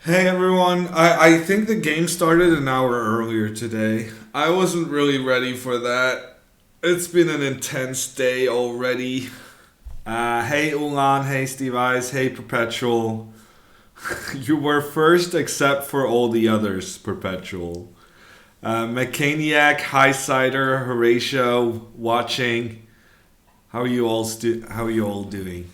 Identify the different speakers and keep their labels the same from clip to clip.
Speaker 1: Hey everyone, I think the game started an hour earlier today. I wasn't really ready for that. It's been an intense day already. Hey Ulan, hey Steve Eyes, hey Perpetual. You were first except for all the others, Perpetual. Mechaniac, Highsider, Horatio, watching. How are you all doing?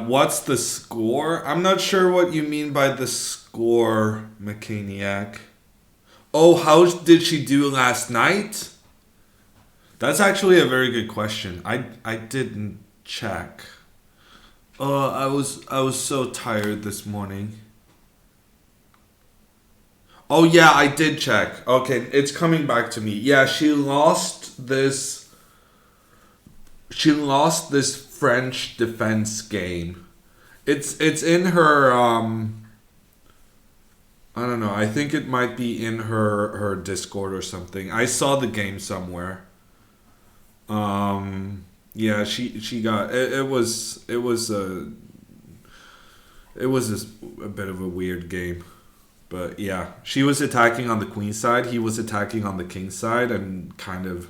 Speaker 1: What's the score? I'm not sure what you mean by the score, Mechaniac. Oh, how did she do last night? That's actually a very good question. I didn't check. I was so tired this morning. Oh yeah, I did check. Okay, it's coming back to me. Yeah, she lost this French defense game. It's in her I don't know. I think it might be in her Discord or something. I saw the game somewhere. Yeah, she got it was a bit of a weird game. But yeah, she was attacking on the queen side, he was attacking on the king side, and kind of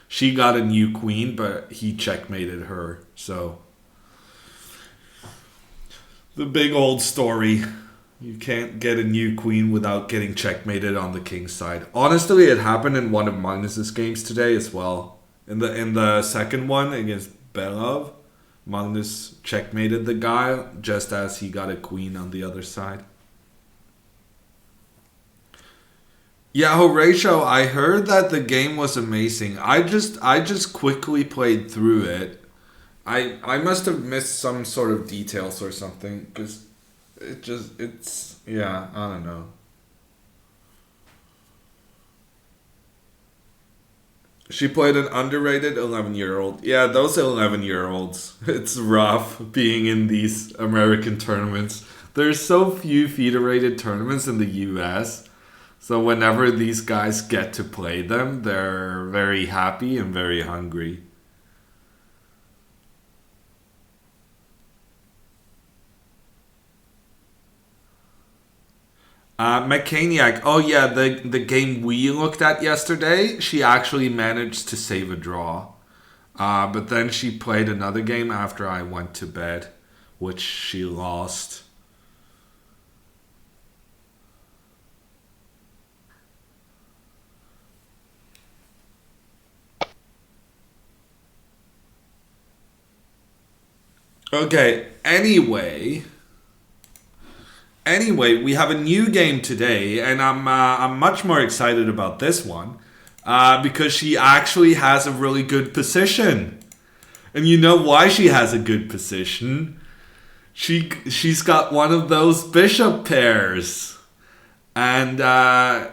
Speaker 1: she got a new queen, but he checkmated her. So the big old story. You can't get a new queen without getting checkmated on the king's side. Honestly, it happened in one of Magnus's games today as well. In the second one against Belov, Magnus checkmated the guy just as he got a queen on the other side. Yeah, Horatio, I heard that the game was amazing. I just quickly played through it. I must have missed some sort of details or something because it's yeah, I don't know. She played an underrated 11-year-old. Yeah, those 11-year-olds. It's rough being in these American tournaments. There's so few federated tournaments in the US. So whenever these guys get to play them, they're very happy and very hungry. Mechaniac. Oh yeah, the game we looked at yesterday, she actually managed to save a draw. But then she played another game after I went to bed, which she lost. Okay. Anyway, we have a new game today, and I'm much more excited about this one because she actually has a really good position. And you know why she has a good position? She's got one of those bishop pairs. And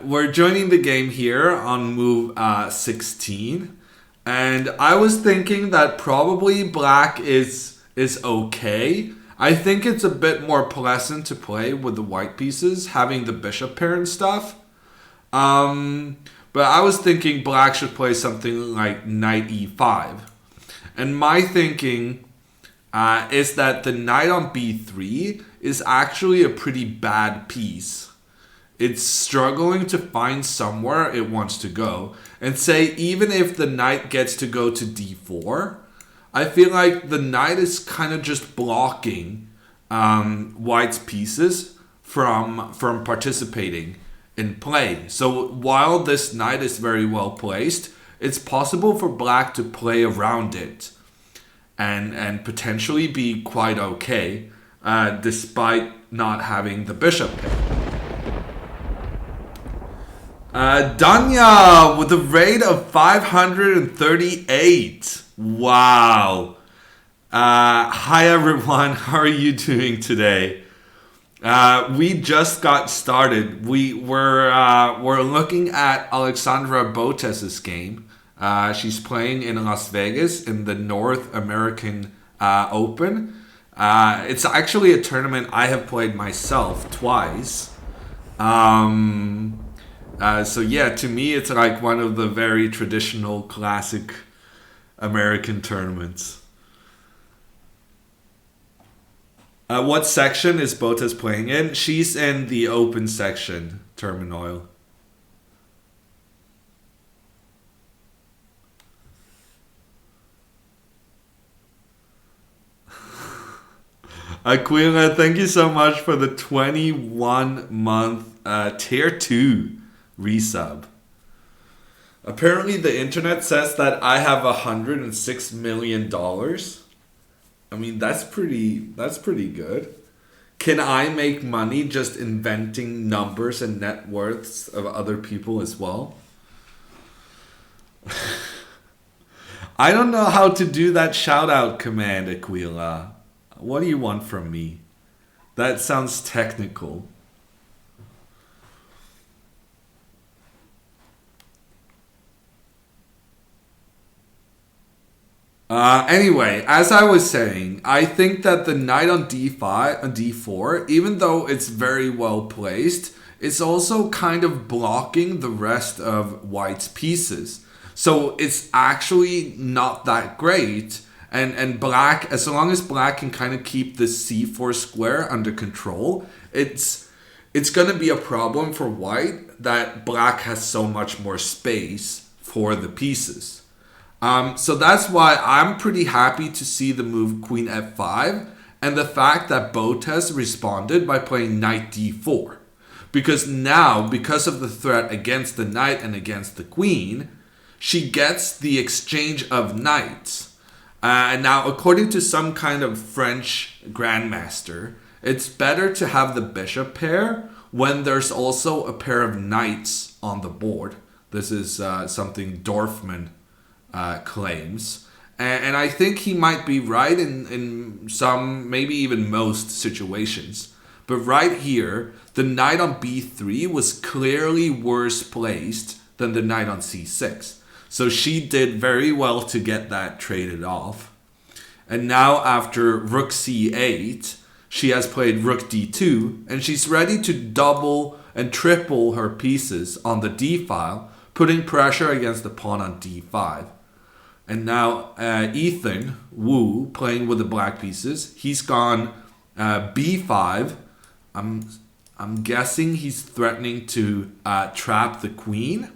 Speaker 1: we're joining the game here on move 16. And I was thinking that probably black is okay. I think it's a bit more pleasant to play with the white pieces, having the bishop pair and stuff. Um, but I was thinking black should play something like knight e5. And my thinking is that the knight on b3 is actually a pretty bad piece. It's struggling to find somewhere it wants to go. And say, even if the knight gets to go to d4, I feel like the knight is kind of just blocking white's pieces from participating in play. So while this knight is very well placed, it's possible for black to play around it and potentially be quite okay, despite not having the bishop pick. Danya with a rate of 538. Wow. Hi everyone, how are you doing today? We just got started. We're looking at Alexandra Botez's game. She's playing in Las Vegas in the North American Open. It's actually a tournament I have played myself twice. So yeah, to me, it's like one of the very traditional, classic American tournaments. What section is Botez playing in? She's in the open section, Terminal. Aquila, thank you so much for the 21-month tier 2 resub. Apparently the internet says that I have $106 million. I mean, that's pretty good. Can I make money just inventing numbers and net worths of other people as well? I don't know how to do that shout out command, Aquila. What do you want from me? That sounds technical. Anyway, as I was saying, I think that the knight on d5 and d4, even though it's very well placed, it's also kind of blocking the rest of white's pieces. So it's actually not that great. And black, as long as black can kind of keep the c4 square under control, it's going to be a problem for white that black has so much more space for the pieces. So that's why I'm pretty happy to see the move queen f5 and the fact that Botez responded by playing knight d4. Because now, because of the threat against the knight and against the queen, she gets the exchange of knights. And now, according to some kind of French grandmaster, it's better to have the bishop pair when there's also a pair of knights on the board. This is something Dorfman claims. And I think he might be right in some, maybe even most situations. But right here, the knight on b3 was clearly worse placed than the knight on c6. So she did very well to get that traded off. And now after rook c8, she has played rook d2, and she's ready to double and triple her pieces on the d file, putting pressure against the pawn on d5. And now Ethan Wu, playing with the black pieces, he's gone b5. I'm guessing he's threatening to trap the queen.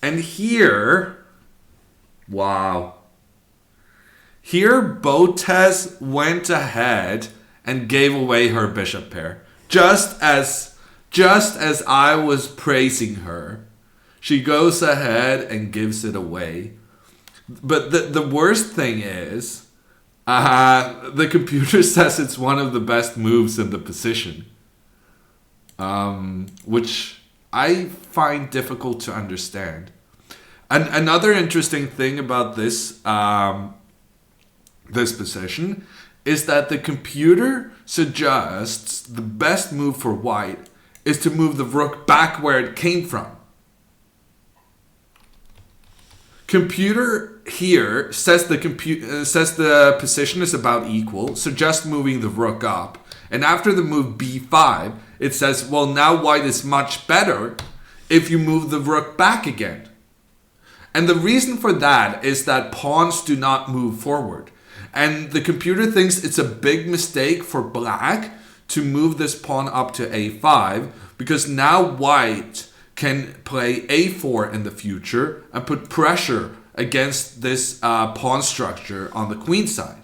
Speaker 1: And here, wow. Here, Botez went ahead and gave away her bishop pair. Just as I was praising her, she goes ahead and gives it away. But the worst thing is, the computer says it's one of the best moves in the position. Which I find difficult to understand. And another interesting thing about this this position is that the computer suggests the best move for white is to move the rook back where it came from. Computer here says the position is about equal, so just moving the rook up. And after the move b5, it says, well, now white is much better if you move the rook back again. And the reason for that is that pawns do not move forward. And the computer thinks it's a big mistake for black to move this pawn up to a5, because now white can play a4 in the future and put pressure against this pawn structure on the queen side.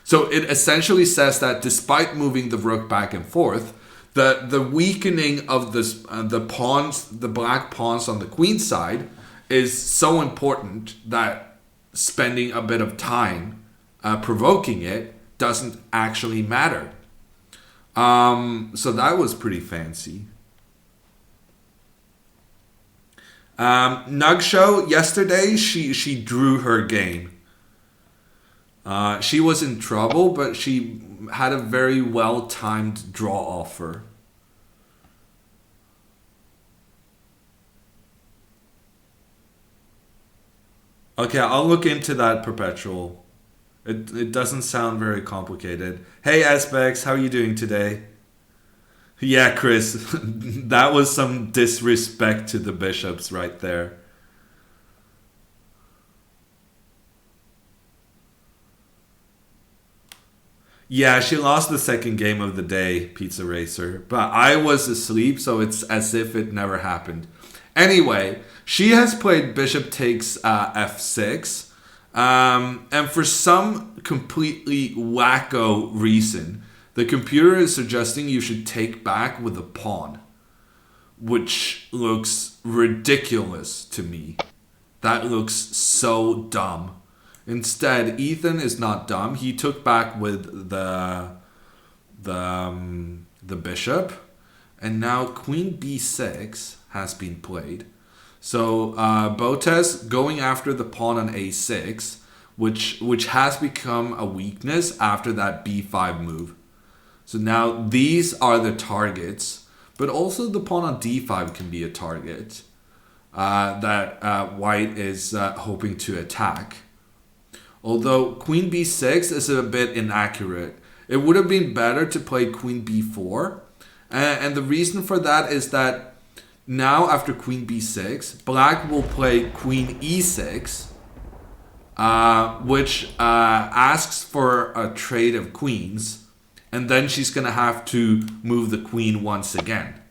Speaker 1: So it essentially says that despite moving the rook back and forth, the weakening of this the black pawns on the queen side is so important that spending a bit of time provoking it doesn't actually matter. So that was pretty fancy. Nug Show, yesterday she drew her game. She was in trouble, but she had a very well-timed draw offer. Okay, I'll look into that, Perpetual. It doesn't sound very complicated. Hey, Aspex, how are you doing today? Yeah, Chris, that was some disrespect to the bishops right there. Yeah, she lost the second game of the day, Pizza Racer. But I was asleep, so it's as if it never happened. Anyway, she has played bishop takes f6. And for some completely wacko reason, the computer is suggesting you should take back with a pawn, which looks ridiculous to me. That looks so dumb. Instead, Ethan is not dumb. He took back with the bishop, and now Queen b6 has been played. So Botez going after the pawn on a6, which has become a weakness after that b5 move. So now these are the targets, but also the pawn on d5 can be a target that white is hoping to attack. Although queen b6 is a bit inaccurate. It would have been better to play queen b4. And the reason for that is that now after queen b6, black will play queen e6, which asks for a trade of queens. And then she's going to have to move the queen once again.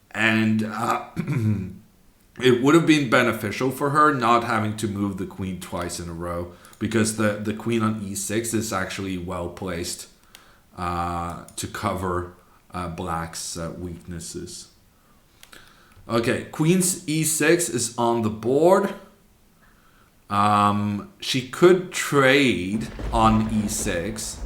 Speaker 1: And it would have been beneficial for her not having to move the queen twice in a row, because the queen on e6 is actually well placed to cover black's weaknesses. Okay, queen e6 is on the board. She could trade on e6,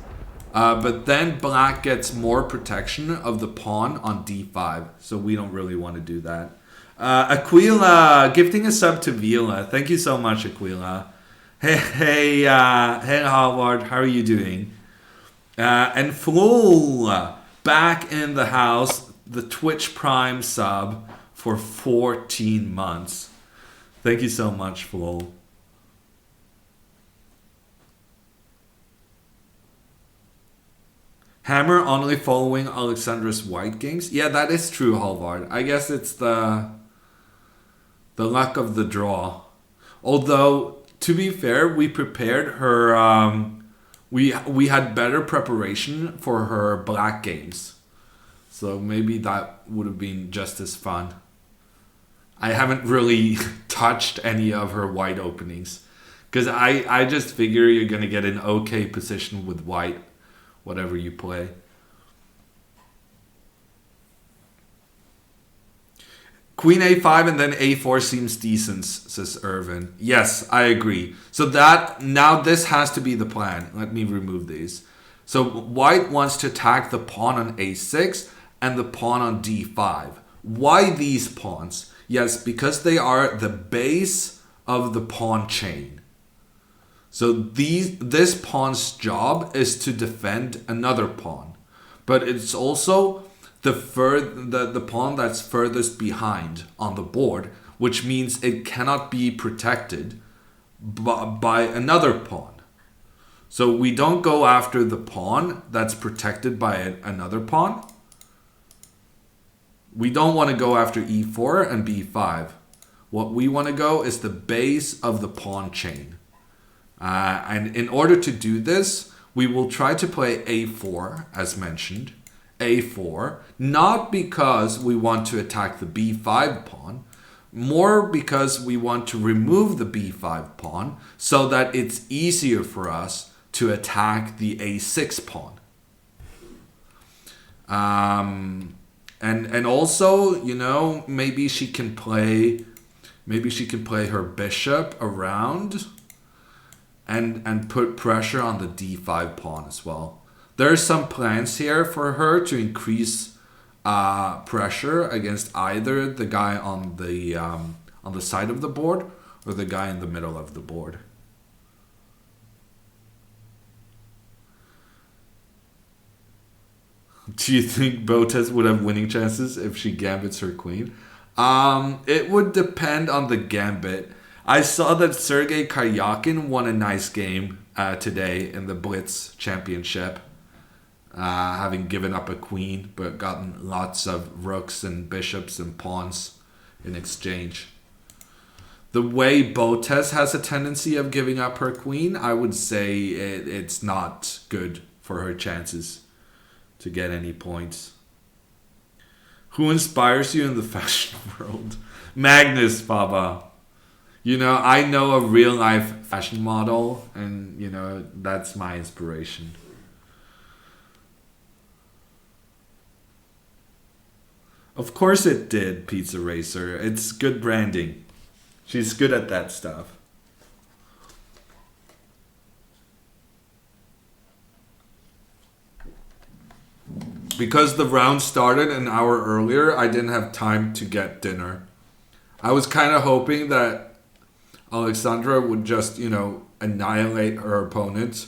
Speaker 1: but then black gets more protection of the pawn on d5, so we don't really want to do that. Aquila gifting a sub to Vila. Thank you so much, Aquila. Hey, Howard, how are you doing? And Flo back in the house, the Twitch Prime sub for 14 months. Thank you so much, Flo. Hammer only following Alexandra's white games. Yeah, that is true, Halvard. I guess it's the luck of the draw. Although, to be fair, we prepared her. We had better preparation for her black games, so maybe that would have been just as fun. I haven't really touched any of her white openings, because I just figure you're gonna get an okay position with white, whatever you play. Queen a5 and then a4 seems decent, says Irvin. Yes, I agree. So that now this has to be the plan. Let me remove these. So white wants to attack the pawn on a6 and the pawn on d5. Why these pawns? Yes, because they are the base of the pawn chain. So this pawn's job is to defend another pawn, but it's also the pawn that's furthest behind on the board, which means it cannot be protected by another pawn. So we don't go after the pawn that's protected by another pawn. We don't want to go after e4 and b5. What we want to go is the base of the pawn chain. And in order to do this, we will try to play a4, as mentioned. a4, not because we want to attack the b5 pawn, more because we want to remove the b5 pawn so that it's easier for us to attack the a6 pawn. And also, you know, maybe she can play her bishop around and put pressure on the d5 pawn as well. There are some plans here for her to increase pressure against either the guy on the side of the board or the guy in the middle of the board. Do you think Botez would have winning chances if she gambits her queen? It would depend on the gambit. I saw that Sergei Karyakin won a nice game today in the Blitz Championship, having given up a queen but gotten lots of rooks and bishops and pawns in exchange. The way Botez has a tendency of giving up her queen, I would say it's not good for her chances to get any points. Who inspires you in the fashion world? Magnus, Baba. You know, I know a real life fashion model, and you know, that's my inspiration. Of course it did, Pizza Racer. It's good branding. She's good at that stuff. Because the round started an hour earlier, I didn't have time to get dinner. I was kind of hoping that Alexandra would just, you know, annihilate her opponent.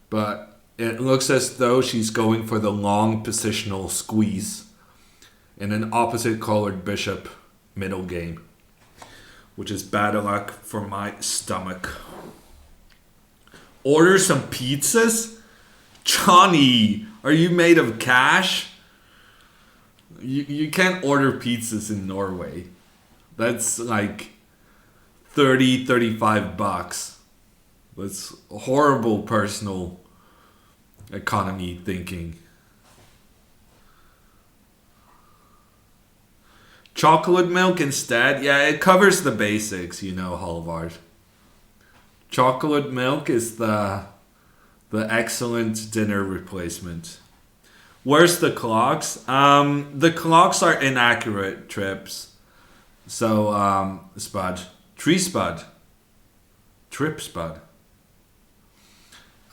Speaker 1: But it looks as though she's going for the long positional squeeze in an opposite colored bishop middle game, which is bad luck for my stomach. Order some pizzas? Johnny, are you made of cash? You can't order pizzas in Norway. That's like 35 bucks. That's horrible personal economy thinking. Chocolate milk instead? Yeah, it covers the basics, you know, Halvard. Chocolate milk is the excellent dinner replacement. Where's the clocks? The clocks are inaccurate trips. So, Spud. Tree Spud. Trip Spud.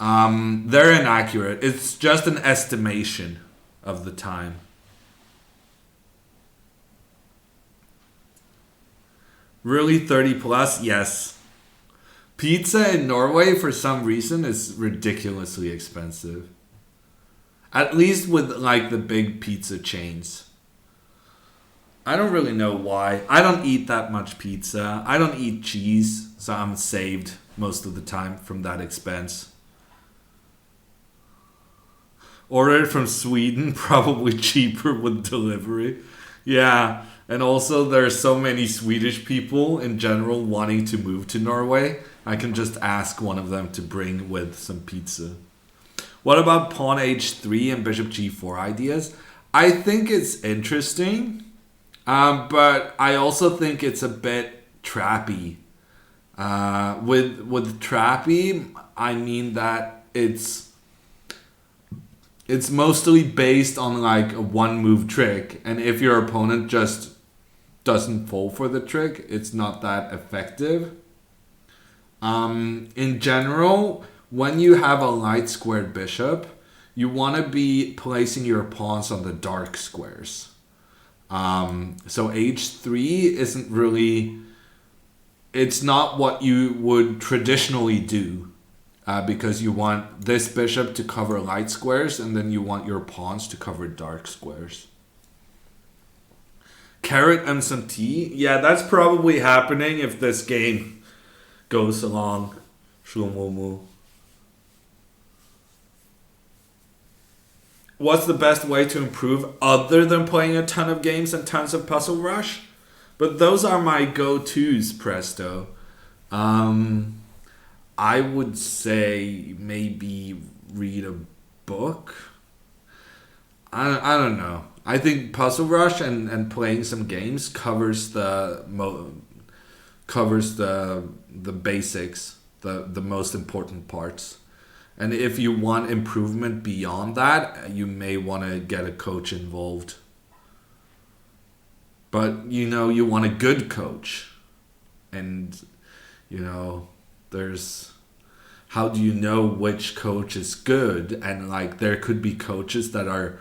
Speaker 1: They're inaccurate. It's just an estimation of the time. Really 30 plus? Yes. Pizza in Norway, for some reason, is ridiculously expensive. At least with, like, the big pizza chains. I don't really know why. I don't eat that much pizza. I don't eat cheese, so I'm saved most of the time from that expense. Order it from Sweden, probably cheaper with delivery. Yeah, and also there are so many Swedish people in general wanting to move to Norway. I can just ask one of them to bring with some pizza. What about pawn h3 and bishop g4 ideas? I think it's interesting, but I also think it's a bit trappy. With trappy, I mean that it's mostly based on like a one move trick, and if your opponent just doesn't fall for the trick, it's not that effective. In general, when you have a light squared bishop, you want to be placing your pawns on the dark squares. So h3 isn't really, it's not what you would traditionally do. Because you want this bishop to cover light squares, and then you want your pawns to cover dark squares. Carrot and some tea? Yeah, that's probably happening if this game goes along. Shlomomu. What's the best way to improve other than playing a ton of games and tons of Puzzle Rush? But those are my go-tos, Presto. I would say maybe read a book. I don't know. I think Puzzle Rush and playing some games covers the basics, the most important parts. And if you want improvement beyond that, you may want to get a coach involved. But you know, you want a good coach. And you know, there's, how do you know which coach is good? And like, there could be coaches that are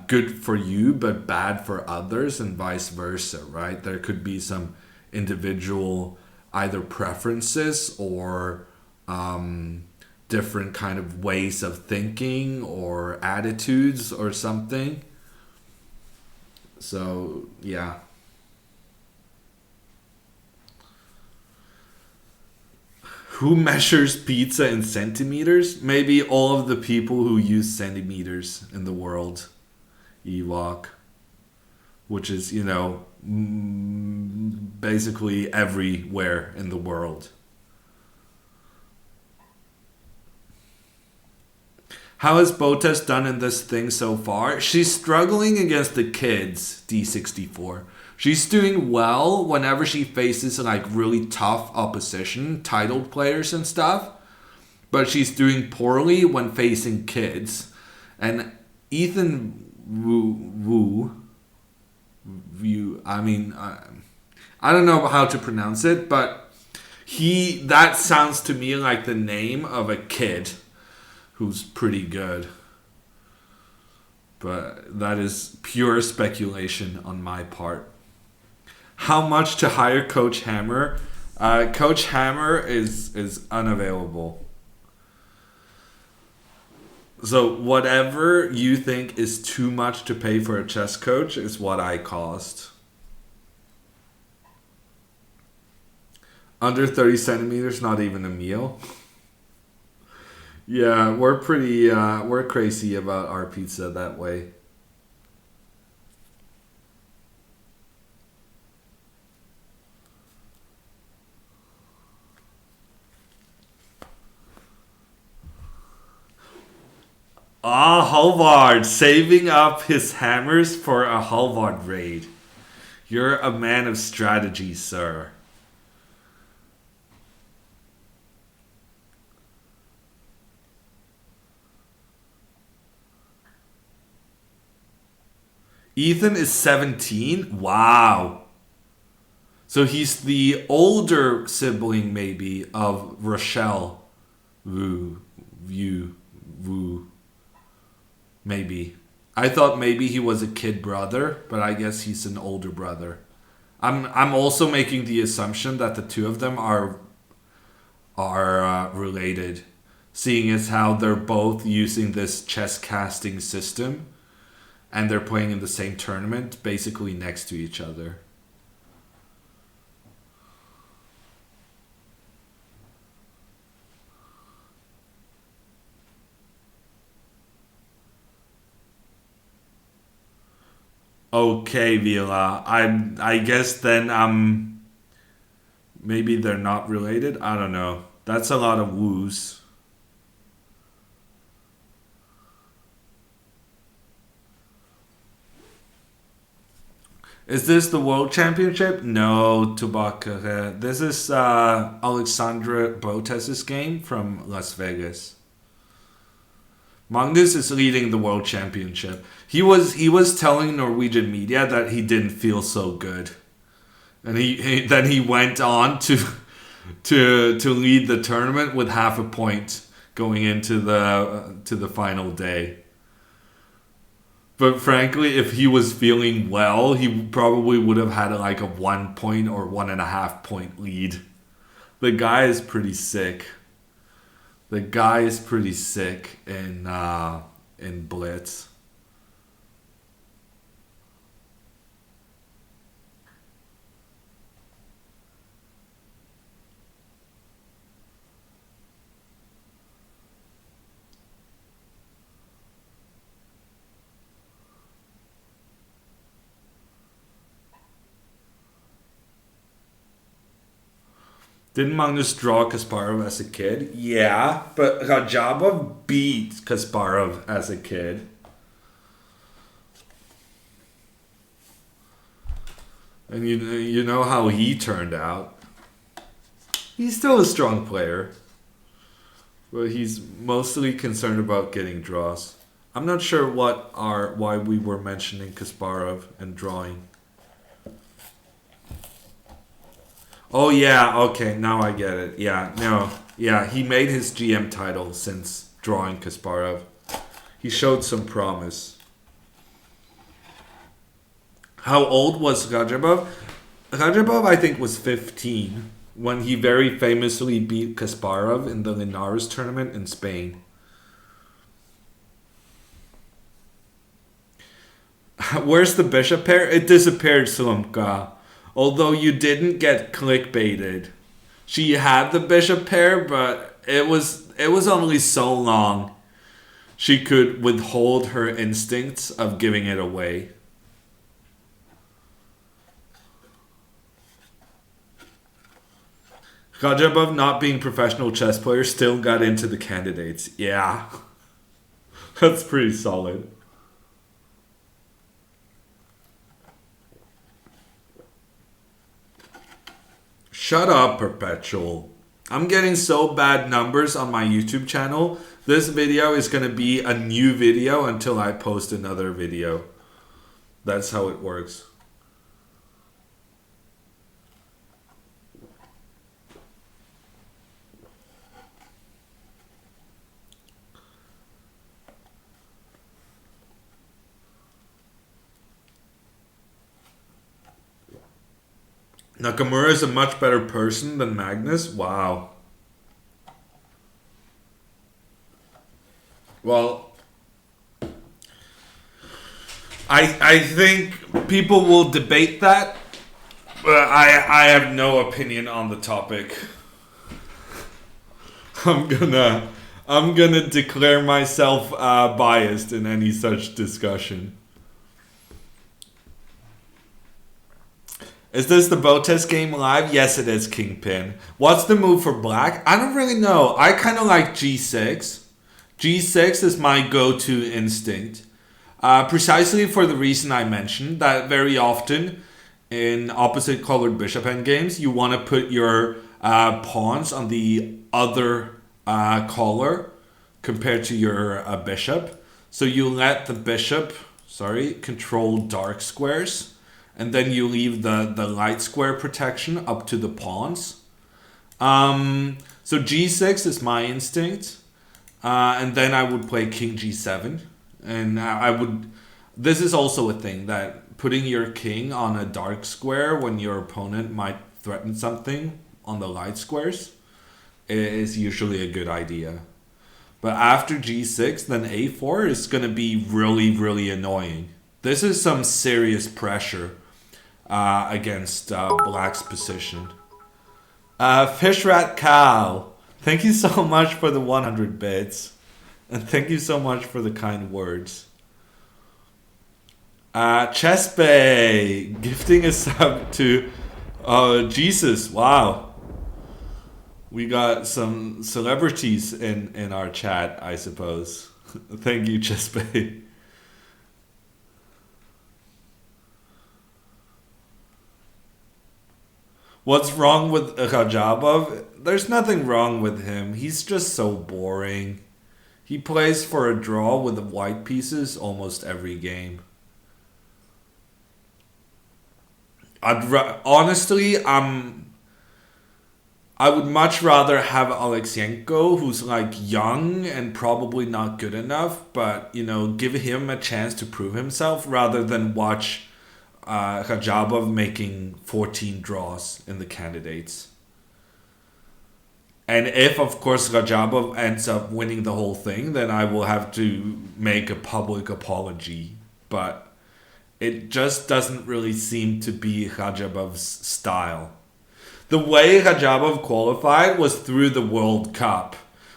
Speaker 1: good for you but bad for others, and vice versa, right? There could be some individual either preferences or different kind of ways of thinking or attitudes or something. So yeah. Who measures pizza in centimeters? Maybe all of the people who use centimeters in the world. Ewok. Which is, you know, basically everywhere in the world. How has Botez done in this thing so far? She's struggling against the kids, D64. She's doing well whenever she faces like really tough opposition, titled players and stuff. But she's doing poorly when facing kids. And Ethan I don't know how to pronounce it, but that sounds to me like the name of a kid who's pretty good. But that is pure speculation on my part. How much to hire Coach Hammer? Coach Hammer is unavailable. So whatever you think is too much to pay for a chess coach is what I cost. Under 30 centimeters, not even a meal. Yeah, we're crazy about our pizza that way. Ah, Halvard, saving up his hammers for a Halvard raid. You're a man of strategy, sir. Ethan is 17? Wow. So he's the older sibling, maybe, of Rochelle. Woo. Maybe. I thought maybe he was a kid brother, but I guess he's an older brother. I'm also making the assumption that the two of them are related, seeing as how they're both using this chess casting system, and they're playing in the same tournament, basically next to each other. Okay, Vila. I guess then maybe they're not related. I don't know. That's a lot of woos. Is this the World Championship? No, Tubaka. This is Alexandra Botez's game from Las Vegas. Magnus is leading the World Championship. He was telling Norwegian media that he didn't feel so good, and then he went on to lead the tournament with half a point going into the final day. But frankly, if he was feeling well, he probably would have had like a 1 point or 1.5 point lead. The guy is pretty sick. The guy is pretty sick in Blitz. Didn't Magnus draw Kasparov as a kid? Yeah, but Rajabov beat Kasparov as a kid. And you know how he turned out. He's still a strong player, but he's mostly concerned about getting draws. I'm not sure why we were mentioning Kasparov and drawing. Oh yeah, okay, now I get it. Yeah, no. Yeah, he made his GM title since drawing Kasparov. He showed some promise. How old was Rajabov? Rajabov, I think, was 15 when he very famously beat Kasparov in the Linares tournament in Spain. Where's the bishop pair? It disappeared, Slumka. Although you didn't get clickbaited. She had the bishop pair, but it was only so long she could withhold her instincts of giving it away. Rajabov, not being professional chess player, still got into the candidates. Yeah. That's pretty solid. Shut up, Perpetual. I'm getting so bad numbers on my YouTube channel. This video is going to be a new video until I post another video. That's how it works. Nakamura is a much better person than Magnus? Wow. Well, I think people will debate that, but I have no opinion on the topic. I'm gonna declare myself biased in any such discussion. Is this the Botez game live? Yes, it is, Kingpin. What's the move for black? I don't really know. I kind of like G6. G6 is my go-to instinct. Precisely for the reason I mentioned, that very often in opposite colored bishop endgames, you want to put your pawns on the other color compared to your bishop. So you let the bishop, control dark squares. And then you leave the light square protection up to the pawns. So G6 is my instinct. And then I would play King G7. And I would... This is also a thing, that putting your king on a dark square when your opponent might threaten something on the light squares is usually a good idea. But after G6, then A4 is going to be really, really annoying. This is some serious pressure against black's position. Fishrat Cal, thank you so much for the 100 bits. And thank you so much for the kind words. Chespe, gifting a sub to Jesus. Wow. We got some celebrities in our chat, I suppose. Thank you, Chespe. What's wrong with Rajabov? There's nothing wrong with him. He's just so boring. He plays for a draw with the white pieces almost every game. Honestly, I would much rather have Alexyenko, who's like young and probably not good enough, but give him a chance to prove himself rather than watch Rajabov making 14 draws in the candidates. And if, of course, Rajabov ends up winning the whole thing, then I will have to make a public apology. But it just doesn't really seem to be Rajabov's style. The way Rajabov qualified was through the World Cup,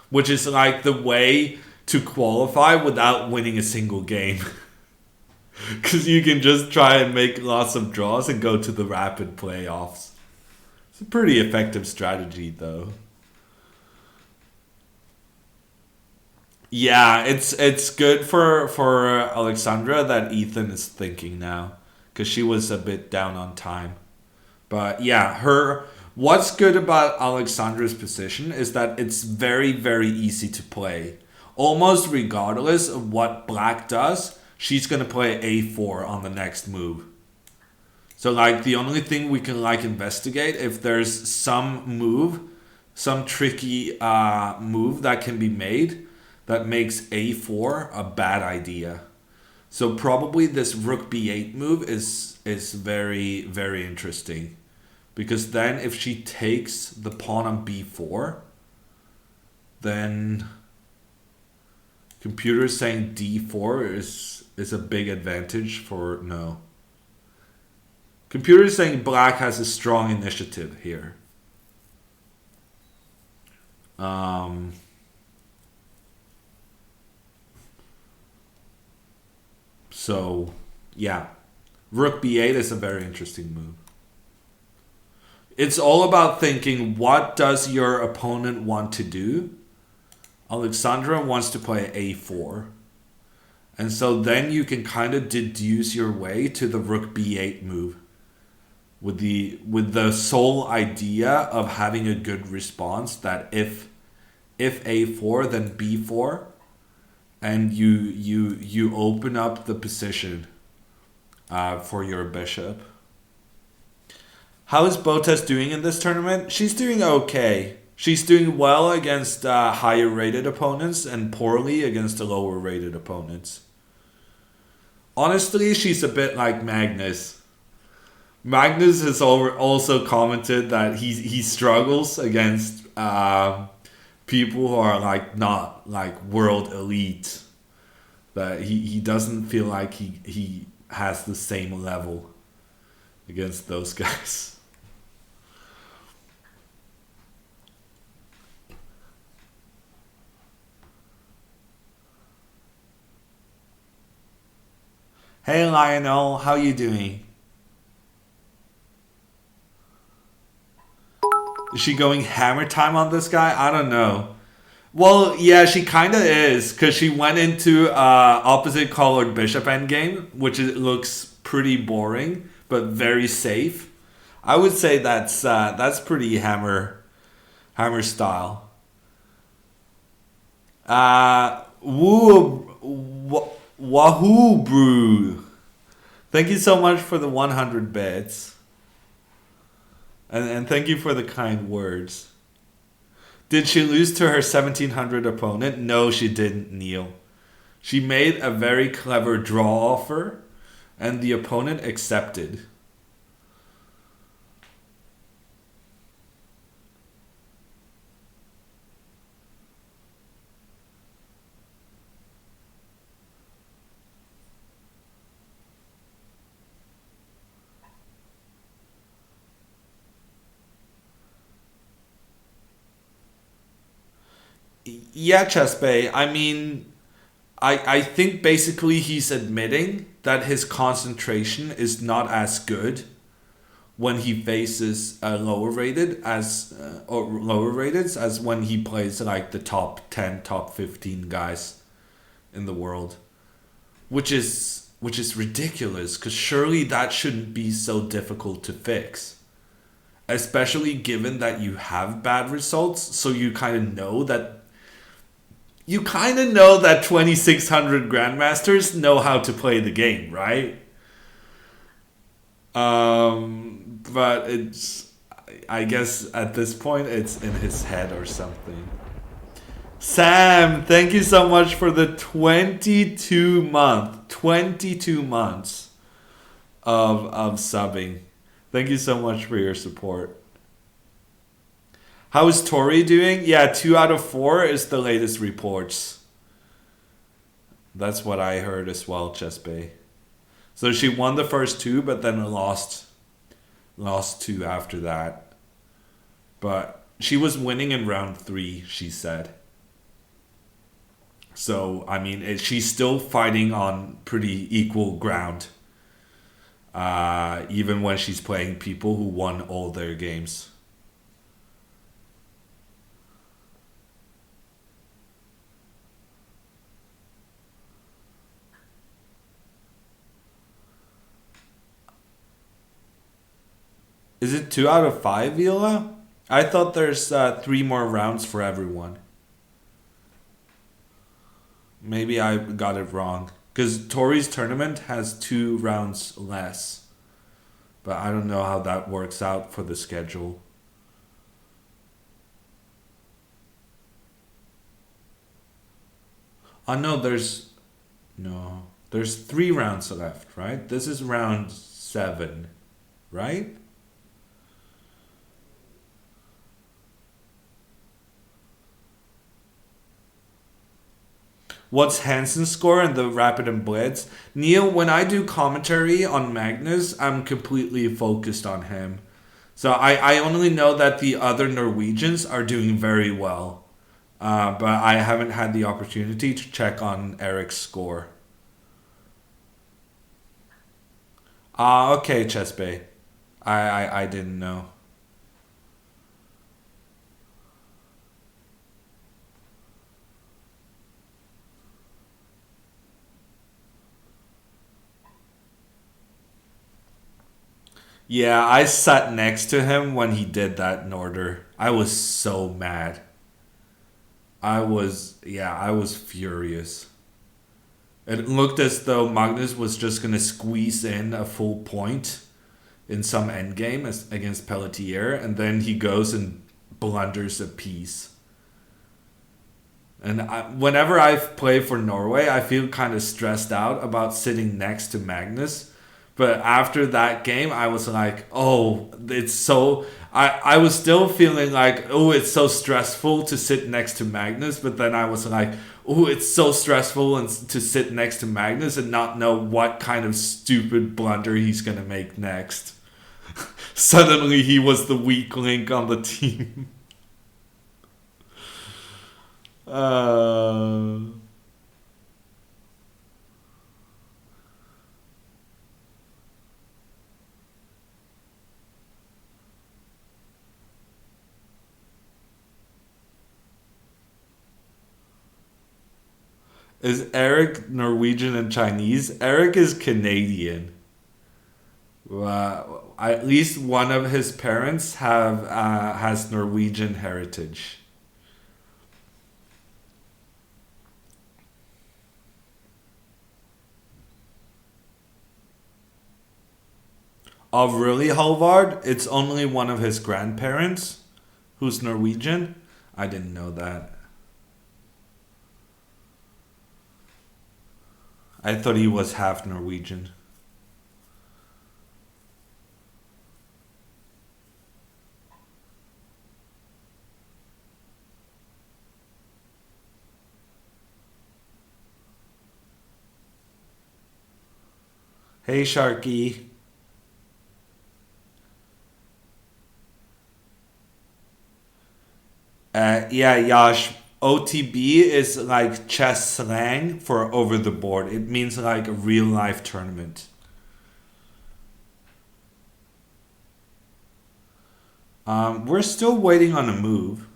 Speaker 1: which is like the way to qualify without winning a single game. Because you can just try and make lots of draws and go to the rapid playoffs. It's a pretty effective strategy, though. Yeah, it's good for Alexandra that Ethan is thinking now, because she was a bit down on time. But yeah, what's good about Alexandra's position is that it's very, very easy to play. Almost regardless of what black does, she's going to play A4 on the next move. So like the only thing we can like investigate if there's some move, some tricky move that can be made that makes A4 a bad idea. So probably this Rook B8 move is very, very interesting. Because then if she takes the pawn on B4, then computer saying D4 is a big advantage for no. Computer saying black has a strong initiative here. So, yeah. Rook B8 is a very interesting move. It's all about thinking, what does your opponent want to do? Alexandra wants to play A4. And so then you can kind of deduce your way to the rook b8 move with the sole idea of having a good response that if a4 then b4, and you open up the position for your bishop. How is Botez doing in this tournament? She's doing okay. She's doing well against higher rated opponents and poorly against the lower rated opponents. Honestly, she's a bit like Magnus. Magnus has also commented that he struggles against people who are like not like world elite. That he doesn't feel like he has the same level against those guys. Hey Lionel, how you doing? Is she going hammer time on this guy? I don't know. Well, yeah, she kind of is, because she went into opposite colored bishop endgame, which looks pretty boring, but very safe. I would say that's pretty hammer style. Wahoo Brew. Thank you so much for the 100 bits. And thank you for the kind words. Did she lose to her 1700 opponent? No, she didn't, Neil. She made a very clever draw offer, and the opponent accepted. Yeah, Chespe. I mean, I think basically he's admitting that his concentration is not as good when he faces lower rated as or lower rated as when he plays like the top 10, top 15 guys in the world, which is ridiculous, because surely that shouldn't be so difficult to fix. Especially given that you have bad results, so you kind of know that 2600 grandmasters know how to play the game, right? But I guess at this point it's in his head or something. Sam, thank you so much for the 22 months of subbing. Thank you so much for your support. How is Tori doing? Yeah, 2 out of 4 is the latest reports. That's what I heard as well, Chespe. So she won the first 2, but then lost 2 after that. But she was winning in round 3, she said. So, I mean, she's still fighting on pretty equal ground. Even when she's playing people who won all their games. Is it 2 out of 5, Vila? I thought there's 3 more rounds for everyone. Maybe I got it wrong. Because Tori's tournament has 2 rounds less. But I don't know how that works out for the schedule. No, there's 3 rounds left, right? This is round 7, right? What's Hansen's score in the Rapid and Blitz? Neil, when I do commentary on Magnus, I'm completely focused on him. So I only know that the other Norwegians are doing very well. But I haven't had the opportunity to check on Eric's score. Okay, Chespe. I didn't know. Yeah, I sat next to him when he did that in order. I was so mad. I was furious. It looked as though Magnus was just going to squeeze in a full point in some endgame against Pelletier, and then he goes and blunders a piece. And whenever I play for Norway, I feel kind of stressed out about sitting next to Magnus. But after that game, I was like, oh, it's so. I was still feeling like, oh, it's so stressful to sit next to Magnus. But then I was like, oh, it's so stressful to sit next to Magnus and not know what kind of stupid blunder he's going to make next. Suddenly, he was the weak link on the team. Uh, is Eric Norwegian and Chinese? Eric is Canadian. At least one of his parents has Norwegian heritage. Oh, really, Halvard? It's only one of his grandparents who's Norwegian? I didn't know that. I thought he was half Norwegian. Hey, Sharky. Yeah, Yash. OTB is like chess slang for over the board. It means like a real life tournament. We're still waiting on a move.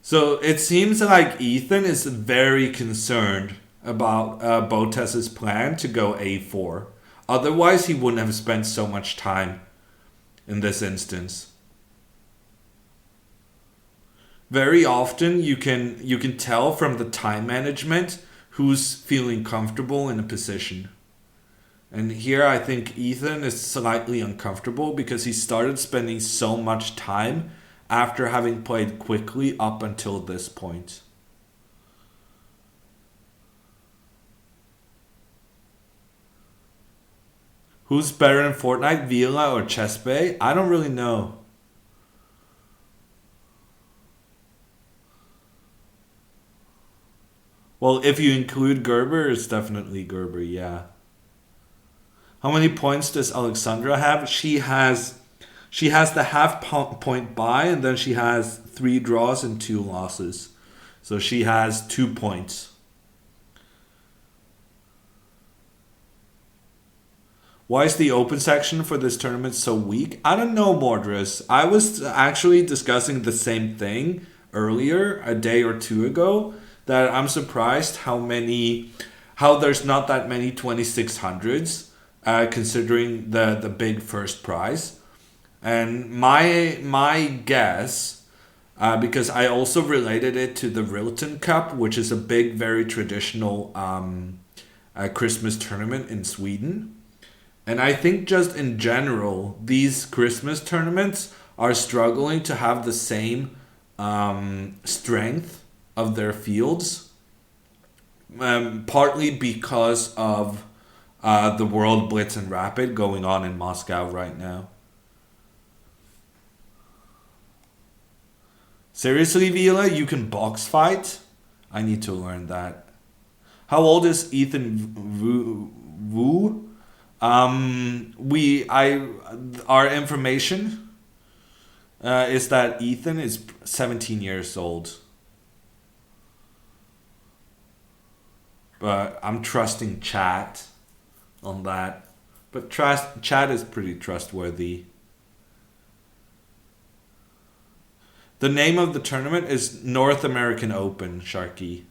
Speaker 1: So it seems like Ethan is very concerned about Botez's plan to go a4. Otherwise, he wouldn't have spent so much time in this instance. Very often, you can tell from the time management who's feeling comfortable in a position. And here, I think Ethan is slightly uncomfortable because he started spending so much time after having played quickly up until this point. Who's better in Fortnite, Vila or Chessbay? I don't really know. Well, if you include Gerber, it's definitely Gerber, yeah. How many points does Alexandra have? She has the point bye, and then she has 3 draws and 2 losses. So she has 2 points. Why is the open section for this tournament so weak? I don't know, Mordris. I was actually discussing the same thing earlier, a day or two ago, that I'm surprised how there's not that many 2600s, considering the big first prize. And my guess, because I also related it to the Rilton Cup, which is a big, very traditional Christmas tournament in Sweden. And I think just in general, these Christmas tournaments are struggling to have the same strength of their fields, partly because of the World Blitz and Rapid going on in Moscow right now. Seriously, Vila, you can box fight? I need to learn that. How old is Ethan Wu? Our information is that Ethan is 17 years old. But I'm trusting chat on that. But chat is pretty trustworthy. The name of the tournament is North American Open, Sharky.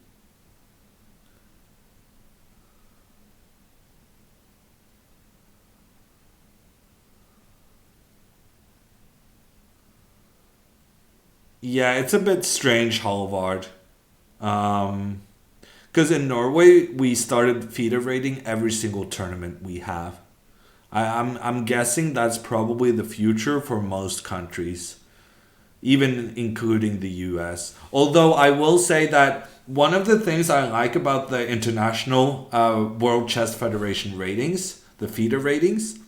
Speaker 1: Yeah, it's a bit strange, Halvard. Because in Norway, we started FIDE rating every single tournament we have. I'm guessing that's probably the future for most countries, even including the US. Although I will say that one of the things I like about the International World Chess Federation ratings, the FIDE ratings,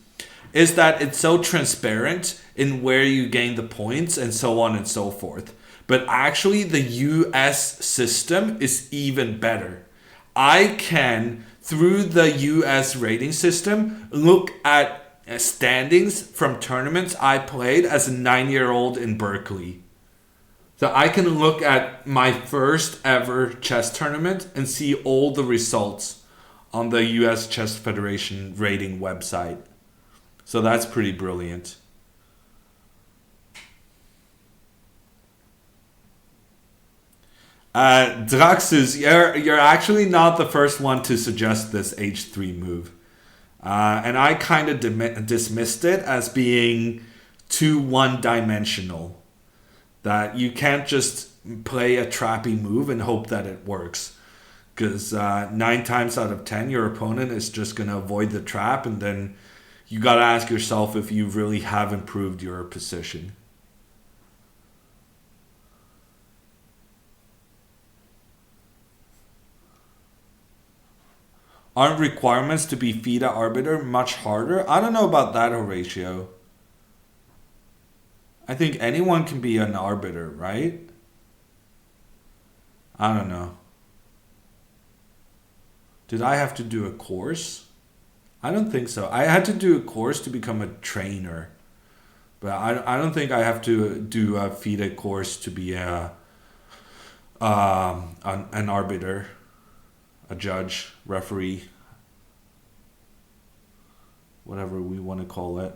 Speaker 1: is that it's so transparent in where you gain the points and so on and so forth. But actually, the US system is even better. I can, through the US rating system, look at standings from tournaments I played as a 9-year-old in Berkeley. So I can look at my first ever chess tournament and see all the results on the US Chess Federation rating website. So that's pretty brilliant. Draxus, you're actually not the first one to suggest this H3 move. And I kind of dismissed it as being too one-dimensional. That you can't just play a trappy move and hope that it works. Because 9 times out of 10, your opponent is just going to avoid the trap, and then you got to ask yourself if you really have improved your position. Aren't requirements to be FIDE arbiter much harder? I don't know about that, Horatio. I think anyone can be an arbiter, right? I don't know. Did I have to do a course? I don't think so. I had to do a course to become a trainer. But I don't think I have to do a FIDE course to be an arbiter, a judge, referee, whatever we want to call it.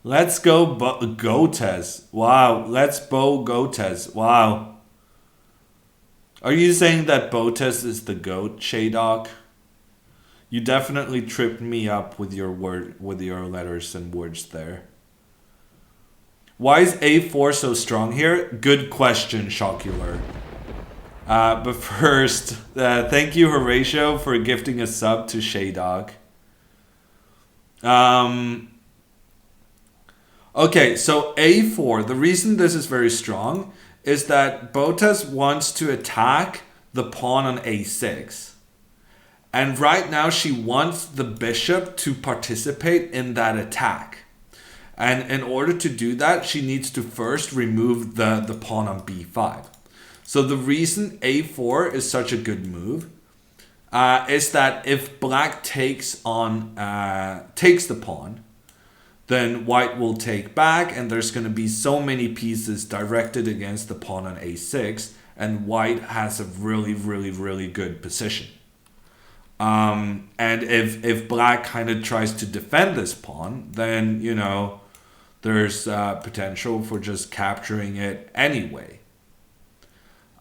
Speaker 1: Let's go Botez. Wow. Let's bow Botez. Wow. Are you saying that Botez is the goat, Shaydog? You definitely tripped me up with your letters and words there. Why is A4 so strong here? Good question, Shocular. But first, thank you, Horatio, for gifting a sub to Shaydog. Okay, so A4, the reason this is very strong is that Botez wants to attack the pawn on A6. And right now she wants the bishop to participate in that attack. And in order to do that, she needs to first remove the pawn on B5. So the reason A4 is such a good move is that if black takes the pawn, then white will take back, and there's going to be so many pieces directed against the pawn on A6, and white has a really, really, really good position. And if black kind of tries to defend this pawn, then, you know, there's potential for just capturing it anyway.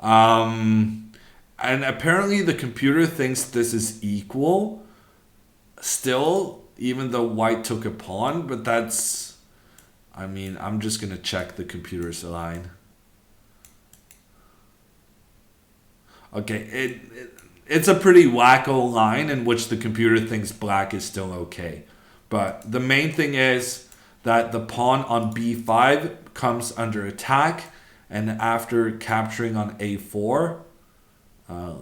Speaker 1: And apparently the computer thinks this is equal still, even though white took a pawn, but that's, I mean, I'm just going to check the computer's line. Okay, it's a pretty wacko line in which the computer thinks black is still okay. But the main thing is that the pawn on B5 comes under attack, and after capturing on A4,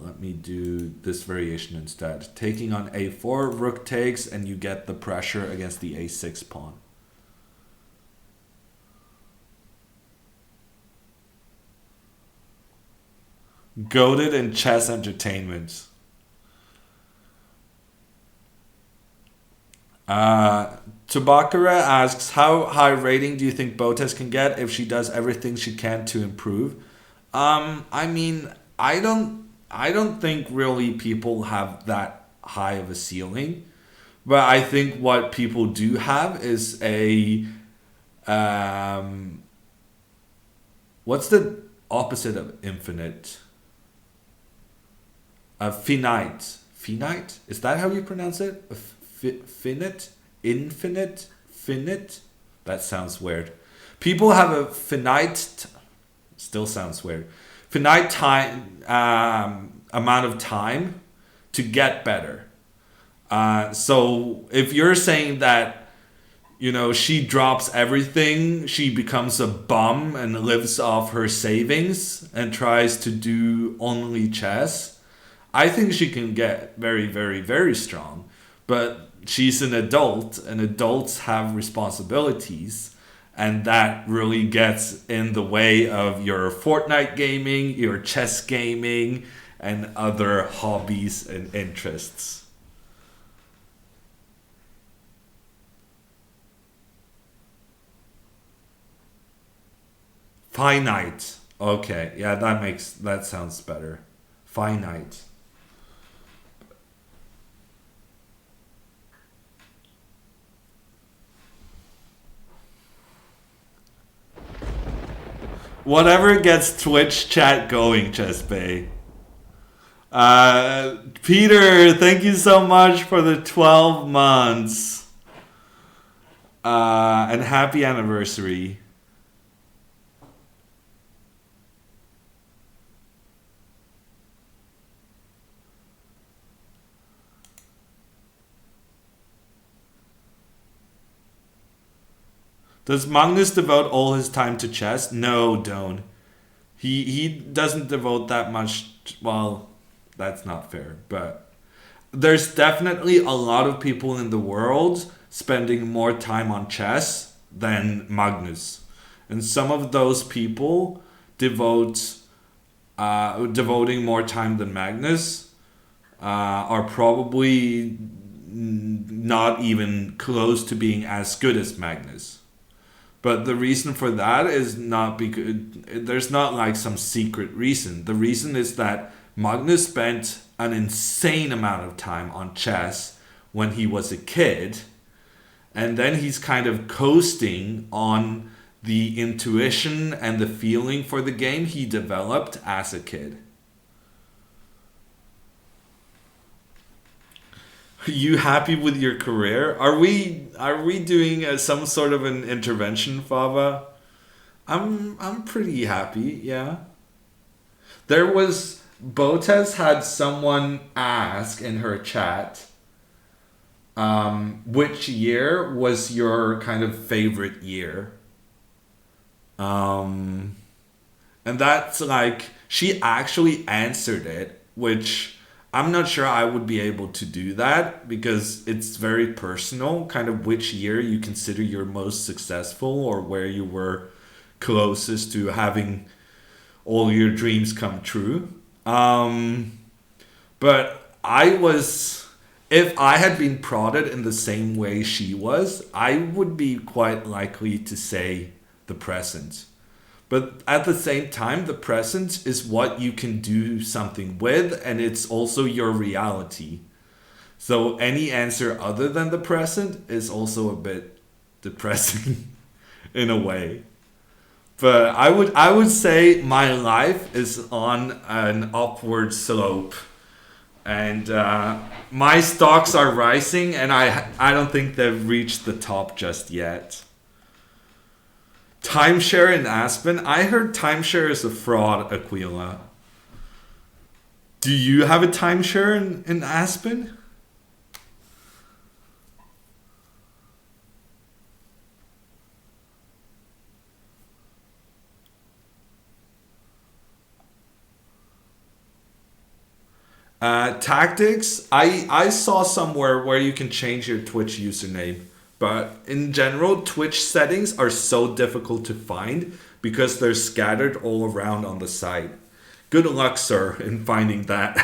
Speaker 1: let me do this variation instead. Taking on A4, rook takes, and you get the pressure against the A6 pawn. Goated in chess entertainment. Tabakara asks, how high rating do you think Botez can get if she does everything she can to improve? I mean, I don't think really people have that high of a ceiling, but I think what people do have is a what's the opposite of infinite? finite. Finite? Is that how you pronounce it? Finite? Infinite? Finite? That sounds weird. People have a finite... Still sounds weird. Finite time, amount of time to get better. So if you're saying that, you know, she drops everything, she becomes a bum and lives off her savings and tries to do only chess, I think she can get very, very, very strong. But she's an adult, and adults have responsibilities. And that really gets in the way of your Fortnite gaming, your chess gaming, and other hobbies and interests. Finite. Okay, yeah, that sounds better. Finite. Whatever gets Twitch chat going, Chesbay. Peter, thank you so much for the 12 months. And happy anniversary. Does Magnus devote all his time to chess? No, don't. He doesn't devote that much. Well, that's not fair, but there's definitely a lot of people in the world spending more time on chess than Magnus, and some of those people devoting more time than Magnus are probably not even close to being as good as Magnus. But the reason for that is not because there's not like some secret reason. The reason is that Magnus spent an insane amount of time on chess when he was a kid, and then he's kind of coasting on the intuition and the feeling for the game he developed as a kid. Are you happy with your career? Are we doing some sort of an intervention, Fava? I'm pretty happy, yeah. There was Botez had someone ask in her chat, which year was your kind of favorite year? And that's like she actually answered it, which I'm not sure I would be able to do that because it's very personal, kind of which year you consider your most successful or where you were closest to having all your dreams come true. But if I had been prodded in the same way she was, I would be quite likely to say the present. But at the same time, the present is what you can do something with, and it's also your reality. So any answer other than the present is also a bit depressing in a way. But I would say my life is on an upward slope, and my stocks are rising, and I don't think they've reached the top just yet. Timeshare in Aspen? I heard timeshare is a fraud, Aquila. Do you have a timeshare in Aspen? Tactics? I saw somewhere where you can change your Twitch username. But in general, Twitch settings are so difficult to find because they're scattered all around on the site. Good luck, sir, in finding that.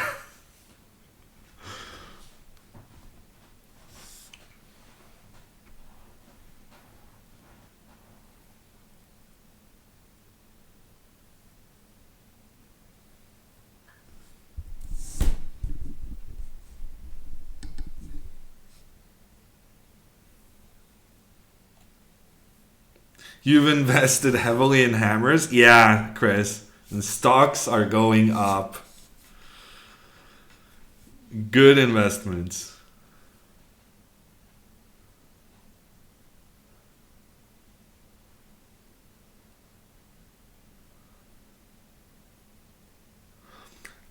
Speaker 1: You've invested heavily in hammers? Yeah, Chris. And stocks are going up. Good investments.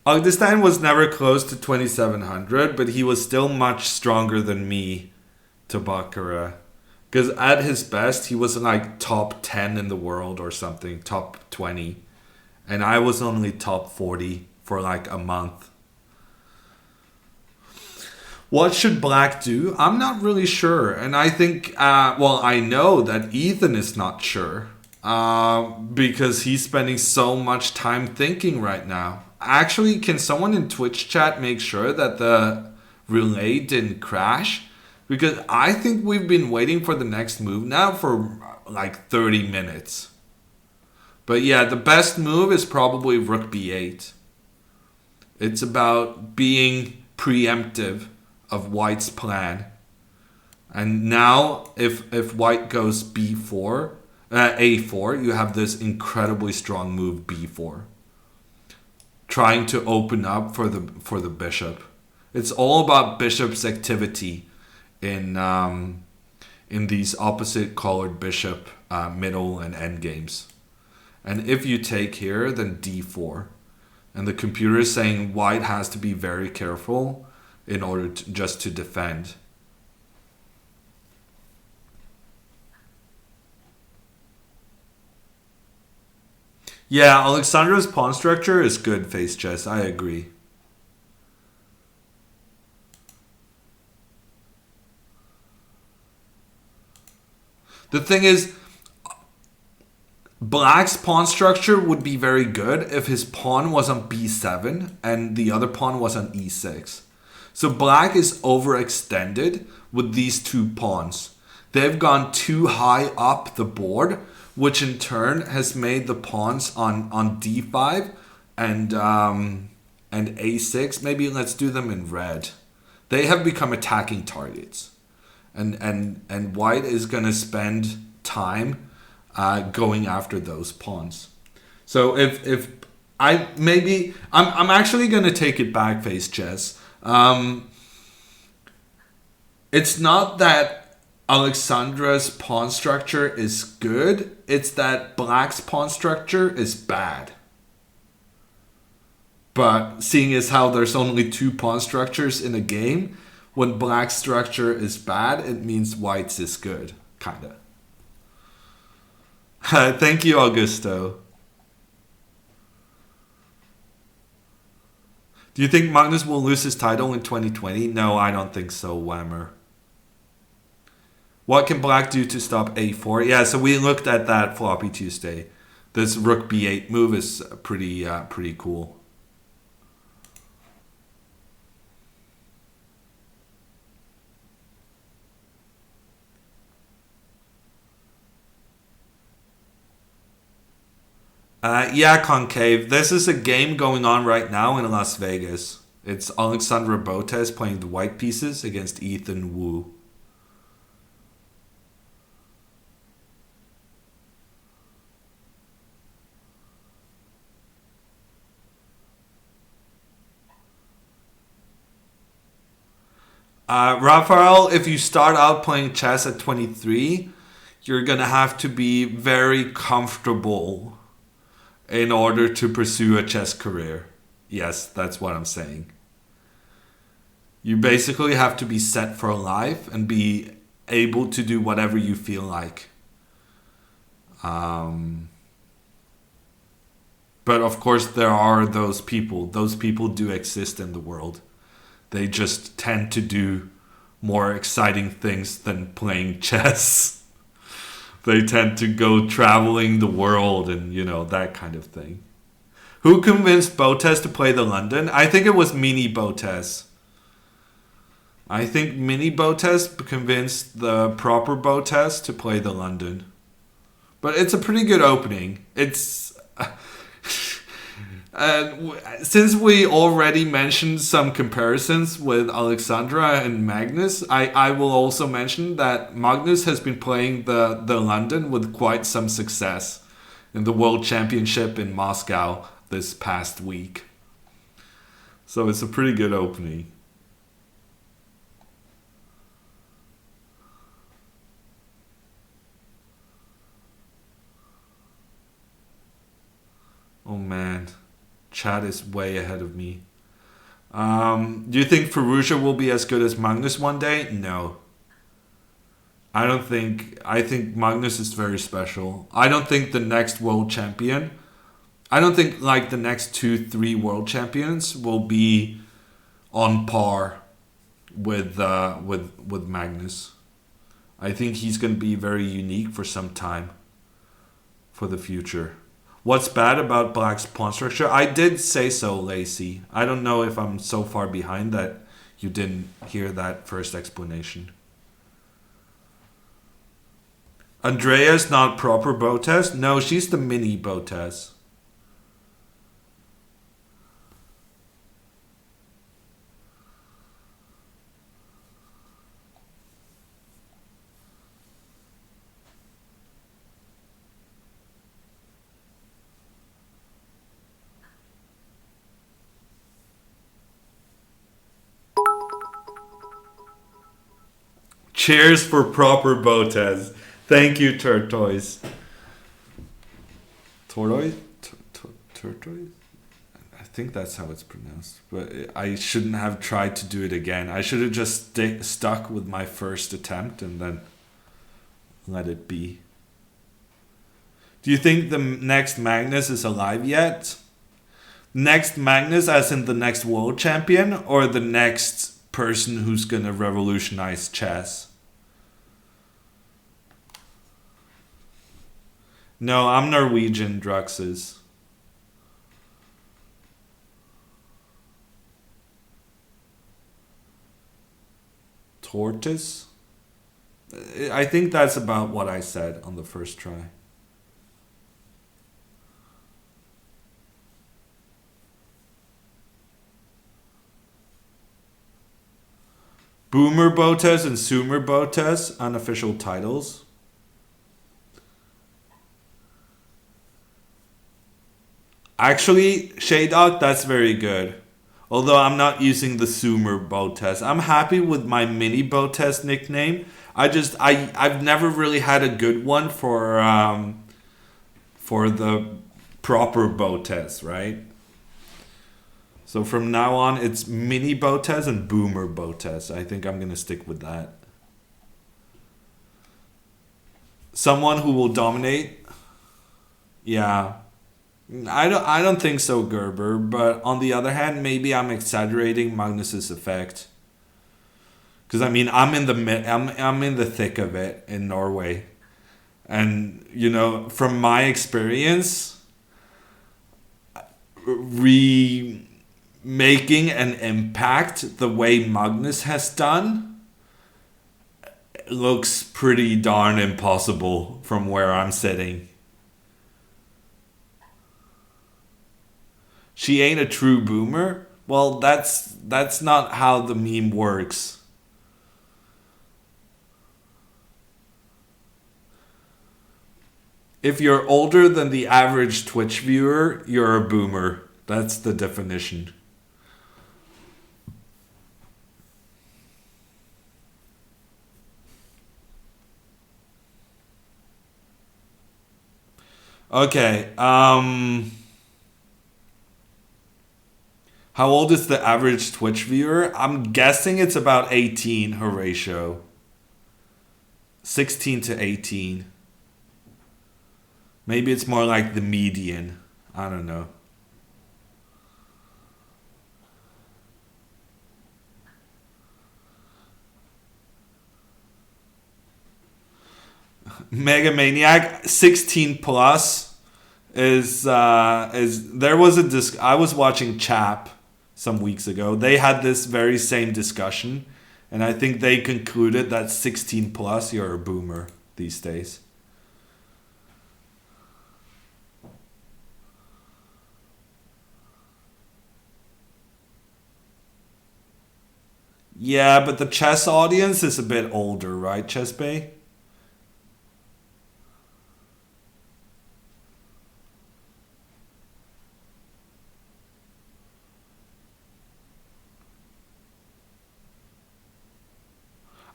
Speaker 1: Augustin was never close to 2700, but he was still much stronger than me to Baccarat. Because at his best, he was like top 10 in the world or something, top 20. And I was only top 40 for like a month. What should Black do? I'm not really sure. And I think, I know that Ethan is not sure. Because he's spending so much time thinking right now. Actually, can someone in Twitch chat make sure that the relay didn't crash? Because I think we've been waiting for the next move now for like 30 minutes. But yeah, the best move is probably Rook B8. It's about being preemptive of White's plan. And now, if White goes B4, A4, you have this incredibly strong move B4. Trying to open up for the bishop. It's all about bishop's activity in these opposite colored bishop middle and end games. And if you take here, then d4. And the computer is saying White has to be very careful in order to defend. Yeah, Alexandra's pawn structure is good face chess. I agree. The thing is, Black's pawn structure would be very good if his pawn was on b7 and the other pawn was on e6. So Black is overextended with these two pawns. They've gone too high up the board, which in turn has made the pawns on d5 and a6. Maybe let's do them in red. They have become attacking targets. And White is going to spend time going after those pawns. So if I'm actually going to take it back, face chess. It's not that Alexandra's pawn structure is good. It's that Black's pawn structure is bad. But seeing as how there's only two pawn structures in a game, when Black's structure is bad, it means White's is good. Kinda. Thank you, Augusto. Do you think Magnus will lose his title in 2020? No, I don't think so, Whammer. What can Black do to stop a4? Yeah, so we looked at that floppy Tuesday. This Rook b8 move is pretty cool. Yeah, Concave. This is a game going on right now in Las Vegas. It's Alexandra Botez playing the white pieces against Ethan Wu. Raphael, if you start out playing chess at 23, you're going to have to be very comfortable in order to pursue a chess career. Yes, that's what I'm saying. You basically have to be set for life and be able to do whatever you feel like. But of course, there are those people. Those people do exist in the world. They just tend to do more exciting things than playing chess. They tend to go traveling the world and, that kind of thing. Who convinced Botez to play the London? I think it was Mini Botez. I think Mini Botez convinced the proper Botez to play the London. But it's a pretty good opening. It's... since we already mentioned some comparisons with Alexandra and Magnus, I will also mention that Magnus has been playing the London with quite some success in the World Championship in Moscow this past week. So it's a pretty good opening. Oh man, Chad is way ahead of me. Do you think Ferrugia will be as good as Magnus one day? No. I don't think. I think Magnus is very special. I don't think the next world champion. I don't think like the next 2, 3 world champions will be on par with Magnus. I think he's going to be very unique for some time for the future. What's bad about Black's pawn structure? I did say so, Lacey. I don't know if I'm so far behind that you didn't hear that first explanation. Andrea's not proper Botez? No, she's the mini Botez. Cheers for proper Botez. Thank you, Tortoise. Tortoise? Tortoise? I think that's how it's pronounced. But I shouldn't have tried to do it again. I should have just stuck with my first attempt and then let it be. Do you think the next Magnus is alive yet? Next Magnus as in the next world champion? Or the next person who's gonna revolutionize chess? No, I'm Norwegian, Druxes. Tortoise? I think that's about what I said on the first try. Boomer Botez and Sumer Botez, unofficial titles. Actually, Shaydog, that's very good. Although I'm not using the Sumer Botez. I'm happy with my mini Botez nickname. I've never really had a good one for the proper Botez, right? So from now on, it's mini Botez and Boomer Botez. I think I'm gonna stick with that. Someone who will dominate. Yeah. I don't think so, Gerber. But on the other hand, maybe I'm exaggerating Magnus's effect. Because I mean, I'm in the thick of it in Norway, and you know, from my experience, remaking an impact the way Magnus has done looks pretty darn impossible from where I'm sitting. She ain't a true boomer? Well, that's not how the meme works. If you're older than the average Twitch viewer, you're a boomer. That's the definition. Okay, how old is the average Twitch viewer? I'm guessing it's about 18, Horatio. 16 to 18. Maybe it's more like the median. I don't know. Mega Maniac 16 plus is there was a I was watching Chap some weeks ago. They had this very same discussion, and I think they concluded that 16 plus you're a boomer these days. Yeah, but the chess audience is a bit older, right, Chess Bay?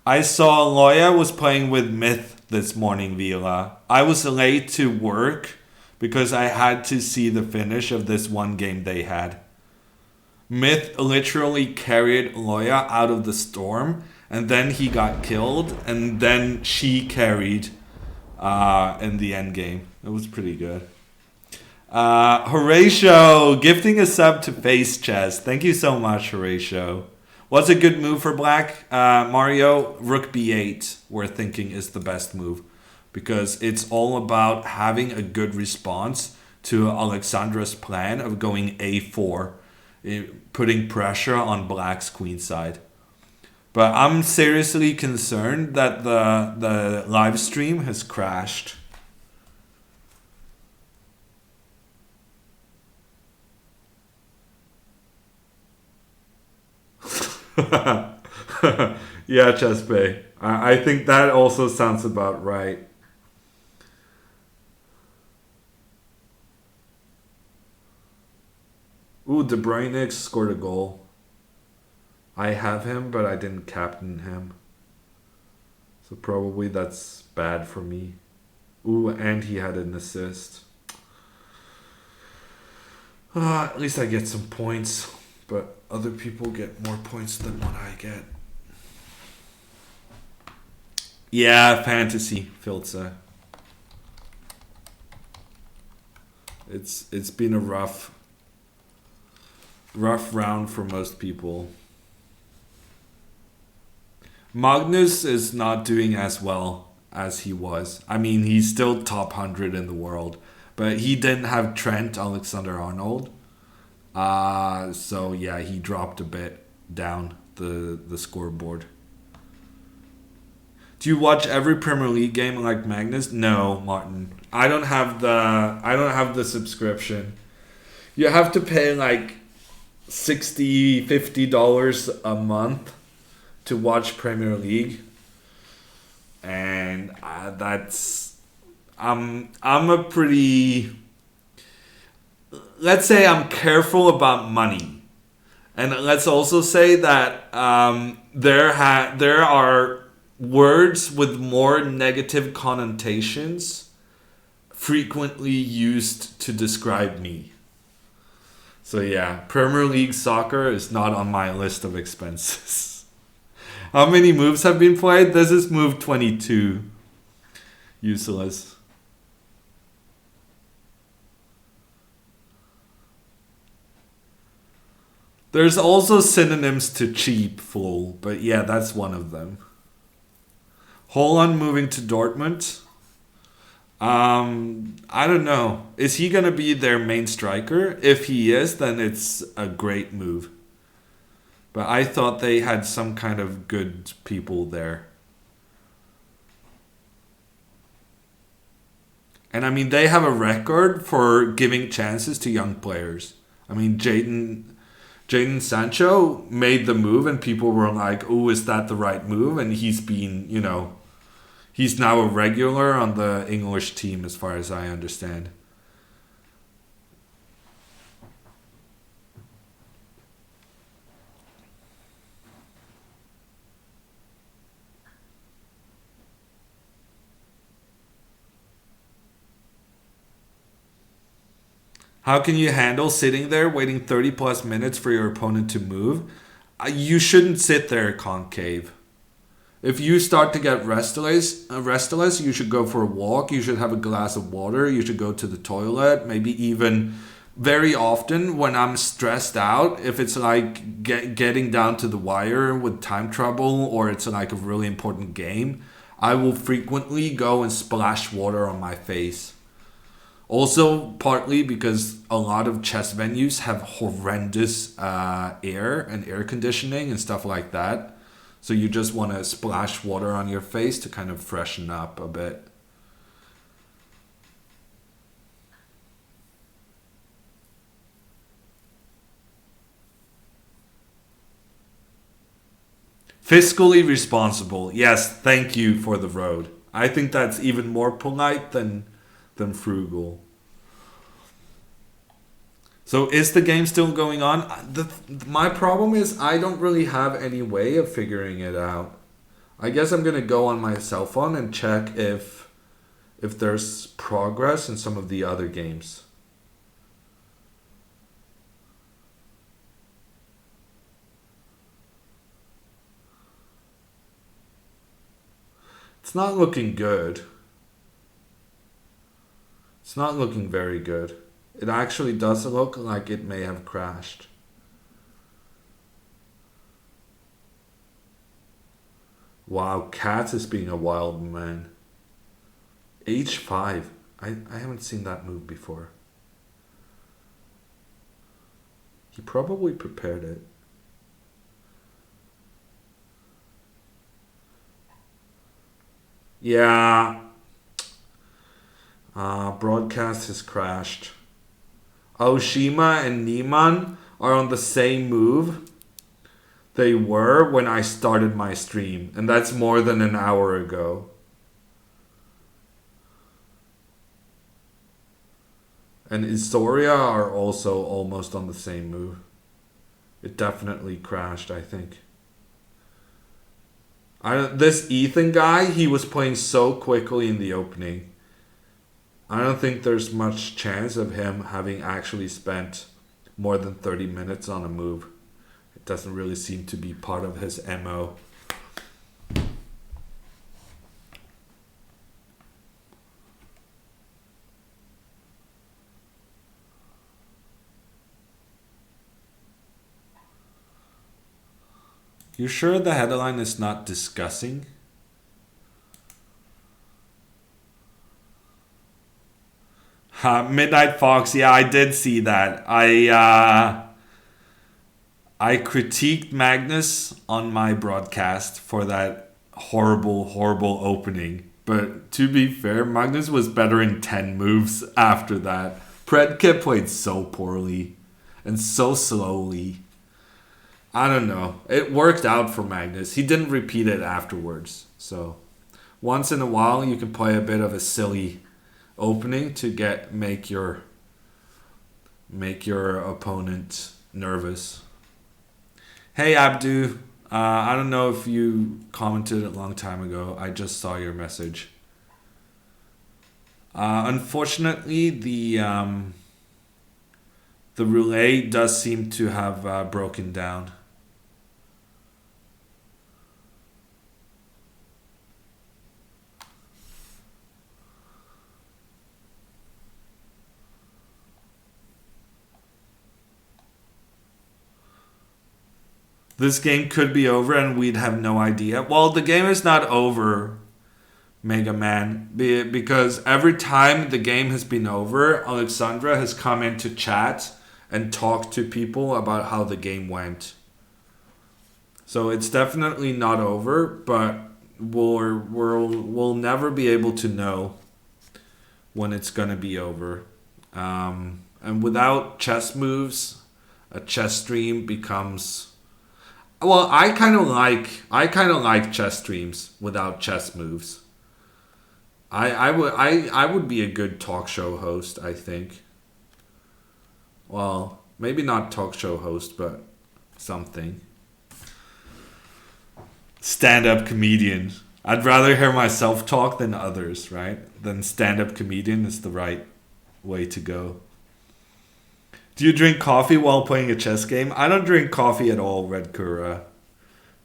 Speaker 1: I saw Loya was playing with Myth this morning, Vila. I was late to work because I had to see the finish of this one game they had. Myth literally carried Loya out of the storm, and then he got killed, and then she carried in the end game. It was pretty good. Horatio gifting a sub to Face Chess. Thank you so much, Horatio. What's a good move for black? Mario, Rook B8, we're thinking is the best move. Because it's all about having a good response to Alexandra's plan of going A4. Putting pressure on black's queen side. But I'm seriously concerned that the live stream has crashed. Yeah, Chespe. I think that also sounds about right. Ooh, De Bruyne scored a goal. I have him, but I didn't captain him. So probably that's bad for me. Ooh, and he had an assist. At least I get some points, but other people get more points than what I get. Yeah, fantasy, Filza. It's been a rough round for most people. Magnus is not doing as well as he was. I mean, he's still top 100 in the world, but he didn't have Trent Alexander-Arnold. So yeah, he dropped a bit down the scoreboard. Do you watch every Premier League game like Magnus? No, Martin. I don't have the subscription. You have to pay like $50 a month to watch Premier League, and that's I'm a pretty, let's say I'm careful about money, and let's also say that there are words with more negative connotations frequently used to describe me. So yeah, Premier League soccer is not on my list of expenses. How many moves have been played? This is move 22. Useless. There's also synonyms to cheap, fool, but yeah, that's one of them. Haaland moving to Dortmund. I don't know. Is he going to be their main striker? If he is, then it's a great move. But I thought they had some kind of good people there. And I mean, they have a record for giving chances to young players. I mean, Jadon Sancho made the move and people were like, oh, is that the right move? And he's been, he's now a regular on the English team as far as I understand. How can you handle sitting there waiting 30 plus minutes for your opponent to move? You shouldn't sit there concave. If you start to get restless, you should go for a walk. You should have a glass of water. You should go to the toilet. Maybe even very often when I'm stressed out, if it's like getting down to the wire with time trouble or it's like a really important game, I will frequently go and splash water on my face. Also, partly because a lot of chess venues have horrendous air and air conditioning and stuff like that. So you just want to splash water on your face to kind of freshen up a bit. Fiscally responsible. Yes, thank you for the road. I think that's even more polite than frugal. So is the game still going on? My problem is I don't really have any way of figuring it out. I guess I'm going to go on my cell phone and check if if there's progress in some of the other games. It's not looking good. It's not looking very good. It actually does look like it may have crashed. Wow, Cat is being a wild man. H5. I haven't seen that move before. He probably prepared it. Yeah. Broadcast has crashed. Aoshima and Niemann are on the same move they were when I started my stream, and that's more than an hour ago. And Isoria are also almost on the same move. It definitely crashed, I think. This Ethan guy, he was playing so quickly in the opening. I don't think there's much chance of him having actually spent more than 30 minutes on a move. It doesn't really seem to be part of his MO. You sure the headline is not discussing? Midnight Fox, yeah, I did see that. I critiqued Magnus on my broadcast for that horrible opening. But to be fair, Magnus was better in 10 moves after that. Predke played so poorly and so slowly. I don't know. It worked out for Magnus. He didn't repeat it afterwards. So once in a while you can play a bit of a silly opening to make your opponent nervous. Hey Abdu, I don't know if you commented a long time ago. I just saw your message. Unfortunately, the relay does seem to have broken down. This game could be over and we'd have no idea. Well, the game is not over, Mega Man, because every time the game has been over, Alexandra has come into chat and talked to people about how the game went. So it's definitely not over, but we'll never be able to know when it's gonna be over. And without chess moves, a chess stream becomes... Well, I kind of like chess streams without chess moves. I would be a good talk show host, I think. Well, maybe not talk show host, but something. Stand-up comedian. I'd rather hear myself talk than others, right? Then stand-up comedian is the right way to go. Do you drink coffee while playing a chess game? I don't drink coffee at all, Red Kura.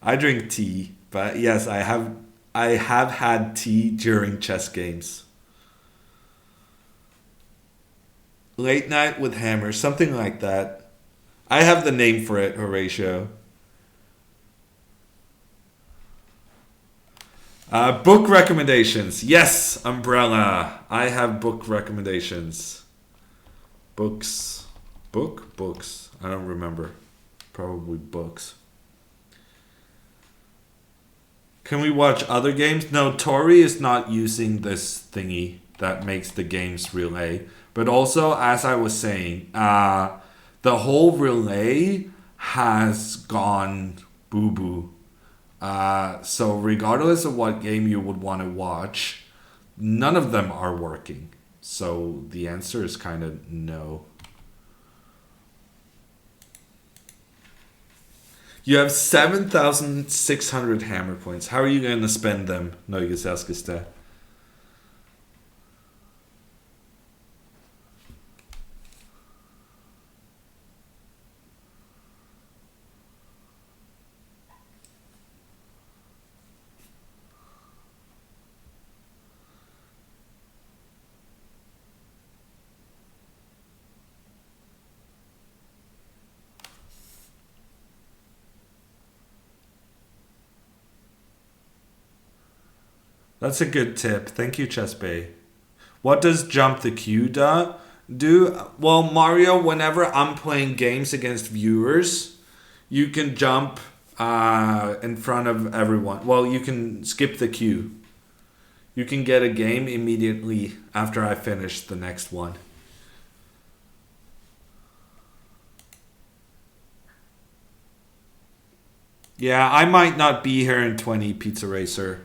Speaker 1: I drink tea, but yes, I have had tea during chess games. Late night with Hammer, something like that. I have the name for it, Horatio. Book recommendations. Yes, Umbrella. I have book recommendations. Books. Books. I don't remember. Probably books. Can we watch other games? No, Tori is not using this thingy that makes the games relay. But also, as I was saying, the whole relay has gone boo-boo. So regardless of what game you would want to watch, none of them are working. So the answer is kind of no. You have 7,600 hammer points. How are you going to spend them, Neugeselskiste? That's a good tip. Thank you, Chess Bay. What does jump the queue do? Well, Mario, whenever I'm playing games against viewers, you can jump in front of everyone. Well, you can skip the queue. You can get a game immediately after I finish the next one. Yeah, I might not be here in 20, Pizza Racer.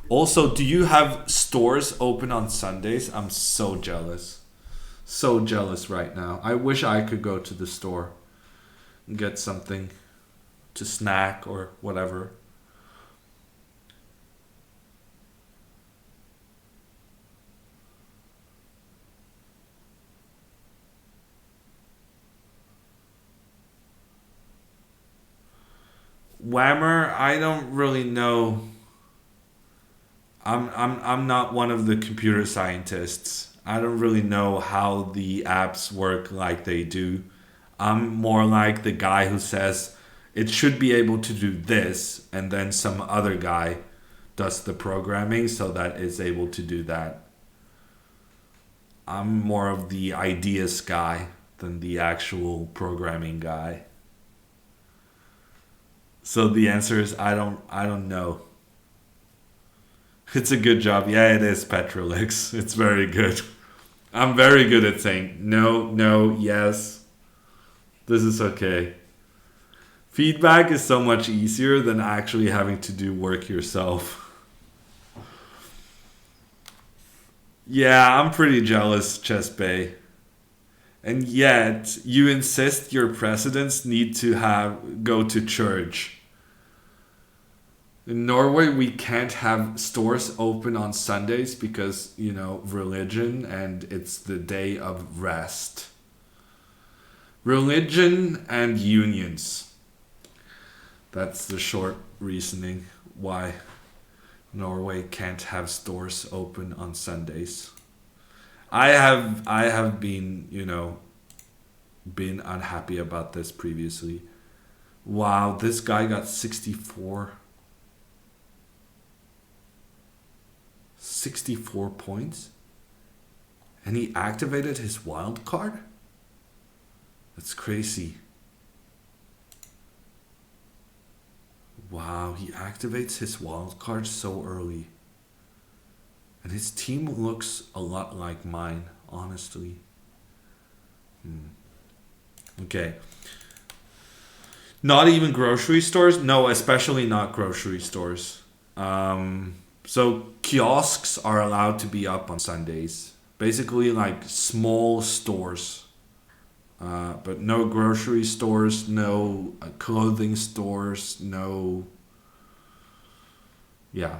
Speaker 1: Also, do you have stores open on Sundays? I'm so jealous. So jealous right now. I wish I could go to the store and get something to snack or whatever. Whammer, I don't really know. I'm not one of the computer scientists. I don't really know how the apps work like they do. I'm more like the guy who says it should be able to do this, and then some other guy does the programming so that it's able to do that. I'm more of the ideas guy than the actual programming guy. So the answer is I don't know. It's a good job. Yeah, it is Petrolix. It's very good. I'm very good at saying no, no, yes. This is okay. Feedback is so much easier than actually having to do work yourself. Yeah, I'm pretty jealous, Chess Bay. And yet, you insist your presidents need to have go to church. In Norway, we can't have stores open on Sundays because, religion and it's the day of rest. Religion and unions. That's the short reasoning why Norway can't have stores open on Sundays. I have been unhappy about this previously. Wow, this guy got 64 points, and he activated his wild card. That's crazy. Wow, he activates his wild card so early. And his team looks a lot like mine, honestly. Okay. Not even grocery stores? No, especially not grocery stores. So kiosks are allowed to be up on Sundays. Basically like small stores. But no grocery stores, no clothing stores, no... Yeah.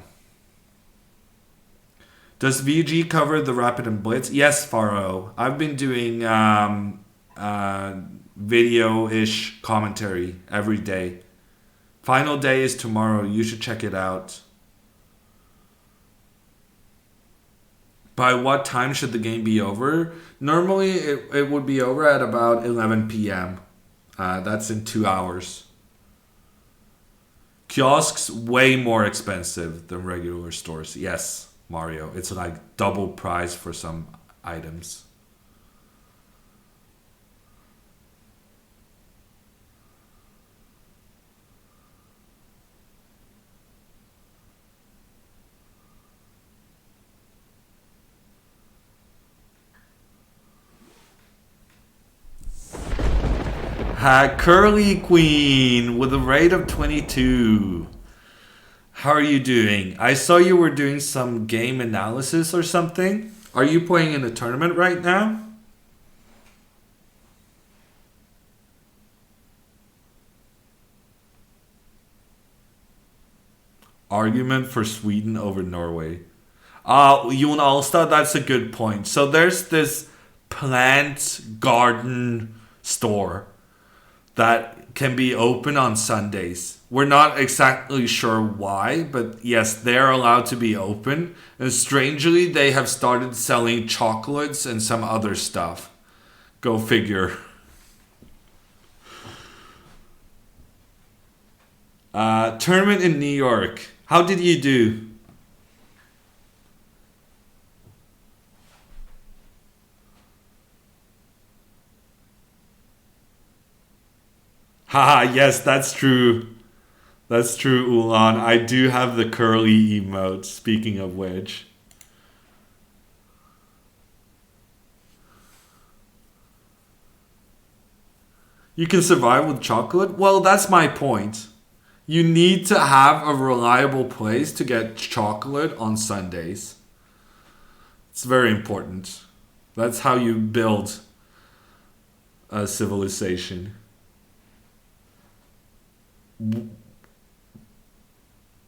Speaker 1: Does VG cover the Rapid and Blitz? Yes, Faro. I've been doing video-ish commentary every day. Final day is tomorrow. You should check it out. By what time should the game be over? Normally, it would be over at about 11 p.m. That's in 2 hours. Kiosks, way more expensive than regular stores. Yes, Mario. It's like double price for some items. Curly Queen with a rate of 22. How are you doing? I saw you were doing some game analysis or something. Are you playing in a tournament right now? Argument for Sweden over Norway. Jon Alstad, that's a good point. So there's this plant garden store that can be open on Sundays. We're not exactly sure why, but yes, they're allowed to be open. And strangely, they have started selling chocolates and some other stuff. Go figure. Tournament in New York. How did you do? Haha, yes, that's true. That's true, Ulan. I do have the curly emote, speaking of which. You can survive with chocolate? Well, that's my point. You need to have a reliable place to get chocolate on Sundays. It's very important. That's how you build a civilization.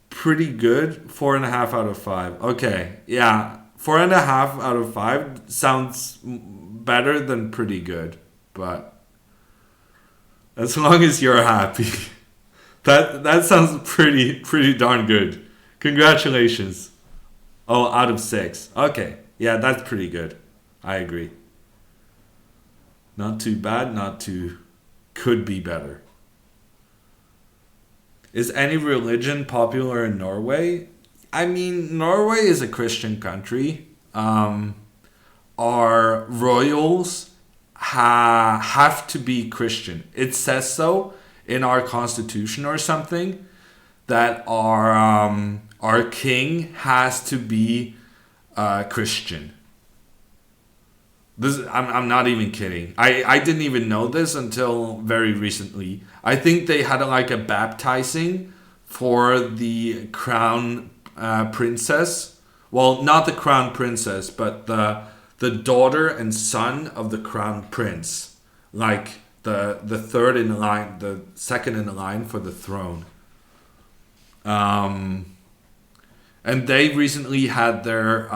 Speaker 1: Pretty good. 4.5 out of 5. Okay, yeah. 4.5 out of 5 sounds better than pretty good. But as long as you're happy. That sounds pretty darn good. Congratulations. Oh, out of 6. Okay. Yeah, that's pretty good. I agree. Not too bad, not too... Could be better. Is any religion popular in Norway? I mean, Norway is a Christian country. Our royals have to be Christian. It says so in our constitution or something that our king has to be Christian. I'm not even kidding. I didn't even know this until very recently. I think they had like a baptizing for the crown princess. Well, not the crown princess, but the daughter and son of the crown prince. Like the third in the line, the second in the line for the throne. And they recently had their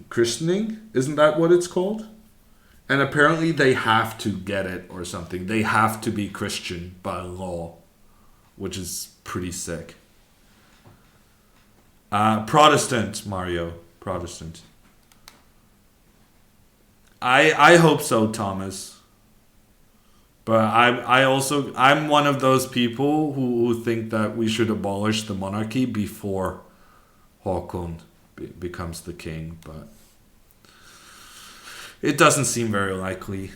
Speaker 1: christening, isn't that what it's called? And apparently they have to get it or something. They have to be Christian by law, which is pretty sick. Protestant, Mario. Protestant. I hope so, Thomas. But I'm one of those people who think that we should abolish the monarchy before Håkon becomes the king, but it doesn't seem very likely.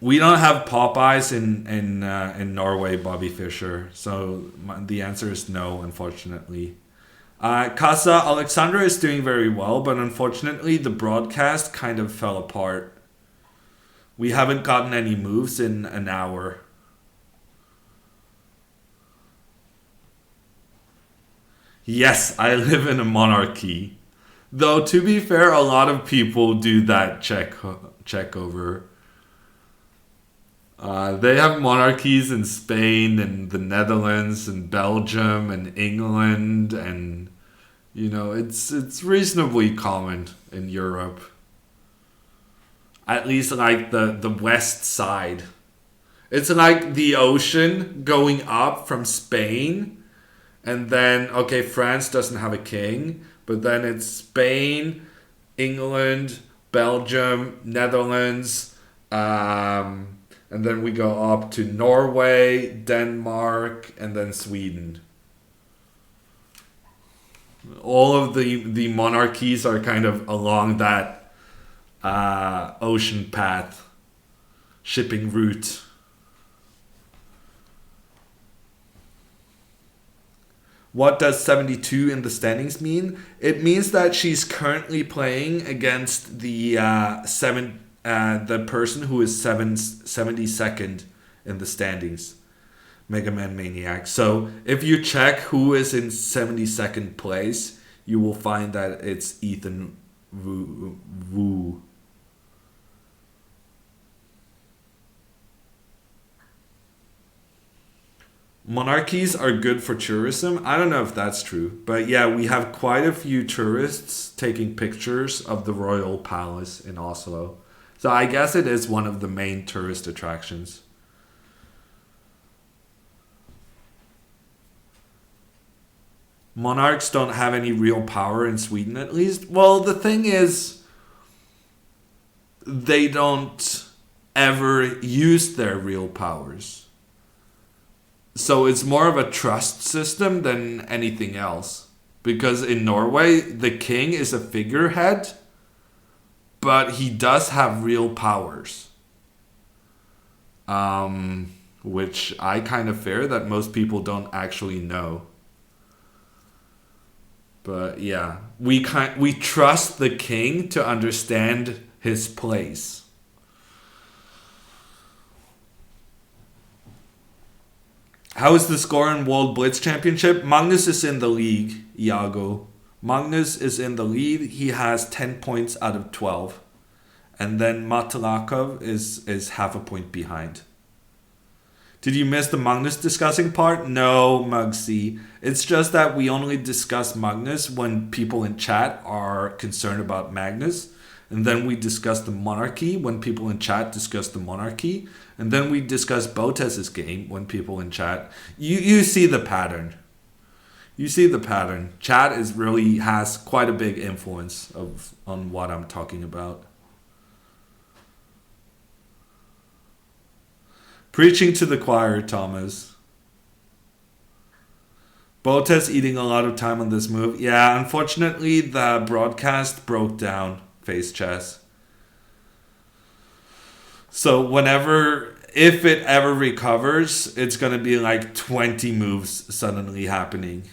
Speaker 1: We don't have Popeyes in Norway, Bobby Fischer, so the answer is no, unfortunately. Casa Alexandra is doing very well, but unfortunately the broadcast kind of fell apart. We haven't gotten any moves in an hour. Yes, I live in a monarchy. Though, to be fair, a lot of people do that check over. They have monarchies in Spain and the Netherlands and Belgium and England, and it's reasonably common in Europe. At least like the west side. It's like the ocean going up from Spain, and then France doesn't have a king, but then it's Spain, England, Belgium, Netherlands, and then we go up to Norway, Denmark, and then Sweden. All of the monarchies are kind of along that ocean path, shipping route. What does 72 in the standings mean? It means that she's currently playing against the person who is 72nd in the standings, Mega Man Maniac. So if you check who is in 72nd place, you will find that it's Ethan Wu. Monarchies are good for tourism. I don't know if that's true, but yeah, we have quite a few tourists taking pictures of the royal palace in Oslo. So I guess it is one of the main tourist attractions. Monarchs don't have any real power in Sweden, at least. Well, the thing is, they don't ever use their real powers. So it's more of a trust system than anything else. Because in Norway, the king is a figurehead. but he does have real powers. Which I kind of fear that most people don't actually know. But yeah, we trust the king to understand his place. How is the score in World Blitz Championship? Magnus is in the league, Iago. Magnus is in the lead. He has 10 points out of 12. And then Matalakov is half a point behind. Did you miss the Magnus discussing part? No, Mugsy. It's just that we only discuss Magnus when people in chat are concerned about Magnus. And then we discuss the monarchy when people in chat discuss the monarchy. And then we discuss Botez's game when people in chat. You see the pattern. You see the pattern. Chat really has quite a big influence on what I'm talking about. Preaching to the choir, Thomas. Botez eating a lot of time on this move. Yeah, unfortunately, the broadcast broke down face chess. So if it ever recovers, it's going to be like 20 moves suddenly happening.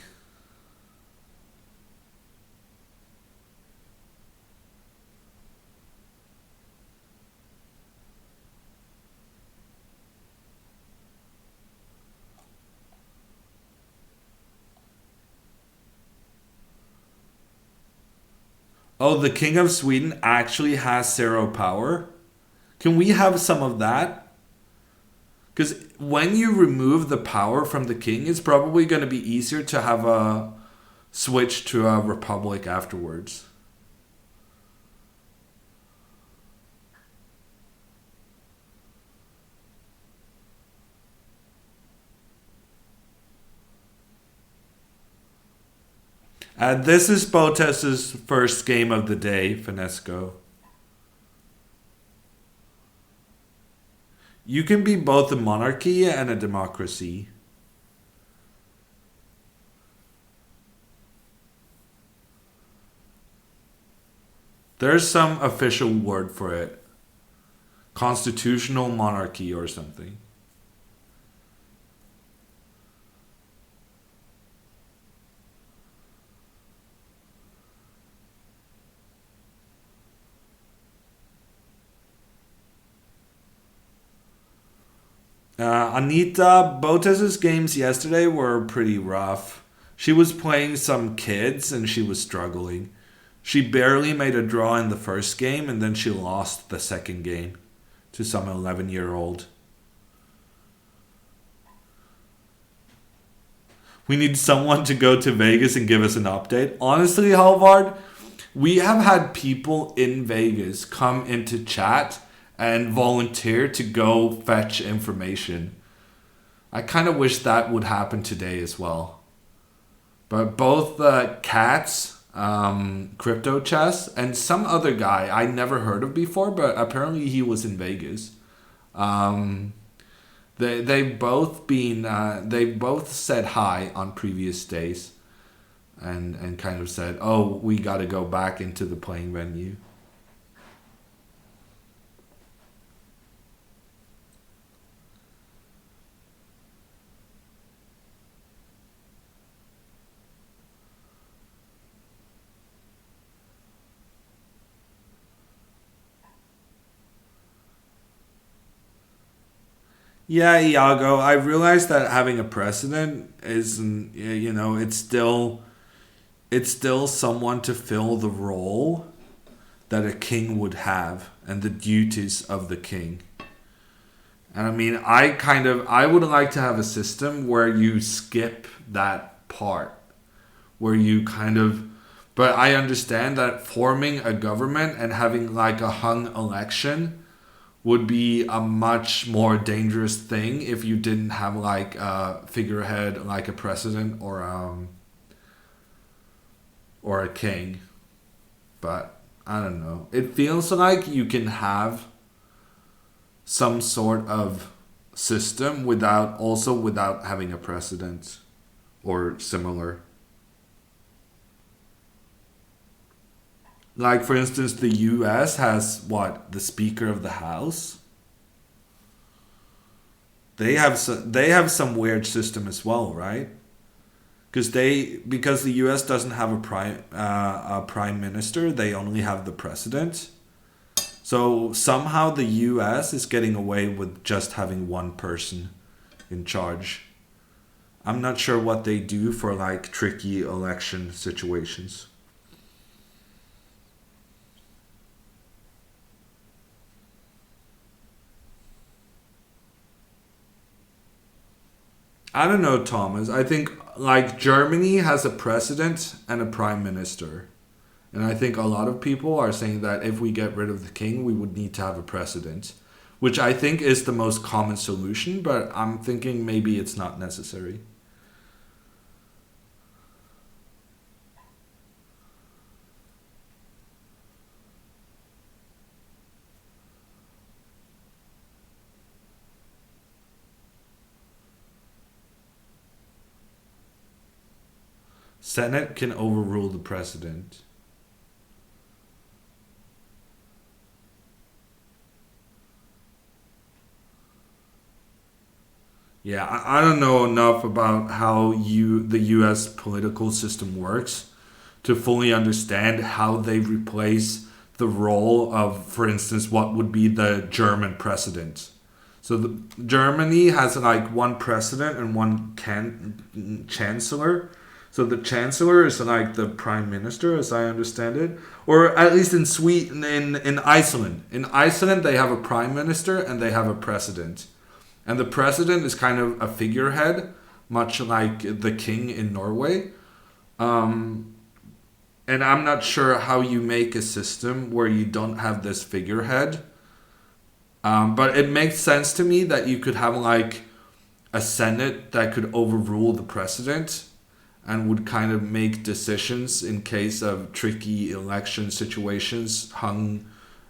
Speaker 1: Oh, the King of Sweden actually has zero power? Can we have some of that? Because when you remove the power from the king, it's probably going to be easier to have a switch to a republic afterwards. This is Botez's first game of the day, Finesco. You can be both a monarchy and a democracy. There's some official word for it. Constitutional monarchy or something. Anita, Botez's games yesterday were pretty rough. She was playing some kids and she was struggling. She barely made a draw in the first game and then she lost the second game to some 11-year-old. We need someone to go to Vegas and give us an update. Honestly, Halvard, we have had people in Vegas come into chat and volunteer to go fetch information. I kind of wish that would happen today as well. But both Cats, Crypto Chess, and some other guy I never heard of before, but apparently he was in Vegas. They've both said hi on previous days, and kind of said, "Oh, we got to go back into the playing venue." Yeah, Iago, I realize that having a president isn't, it's still someone to fill the role that a king would have and the duties of the king. And I mean, I would like to have a system where you skip that part, where you but I understand that forming a government and having like a hung election would be a much more dangerous thing if you didn't have like a figurehead, like a president or a king. But I don't know. It feels like you can have some sort of system without having a president or similar. Like for instance, the U.S. has what, the Speaker of the House. They have some weird system as well, right? Because the U.S. doesn't have a prime minister, they only have the president. So somehow the U.S. is getting away with just having one person in charge. I'm not sure what they do for like tricky election situations. I don't know, Thomas. I think like Germany has a president and a prime minister. And I think a lot of people are saying that if we get rid of the king, we would need to have a president, which I think is the most common solution, but I'm thinking maybe it's not necessary. Senate can overrule the president. Yeah, I don't know enough about how the U.S. political system works to fully understand how they replace the role of, for instance, what would be the German president. So Germany has like one president and one chancellor. So the chancellor is like the prime minister, as I understand it, or at least in Sweden, in Iceland. In Iceland, they have a prime minister and they have a president. And the president is kind of a figurehead, much like the king in Norway. Um, and I'm not sure how you make a system where you don't have this figurehead. But it makes sense to me that you could have like a senate that could overrule the president and would kind of make decisions in case of tricky election situations, hung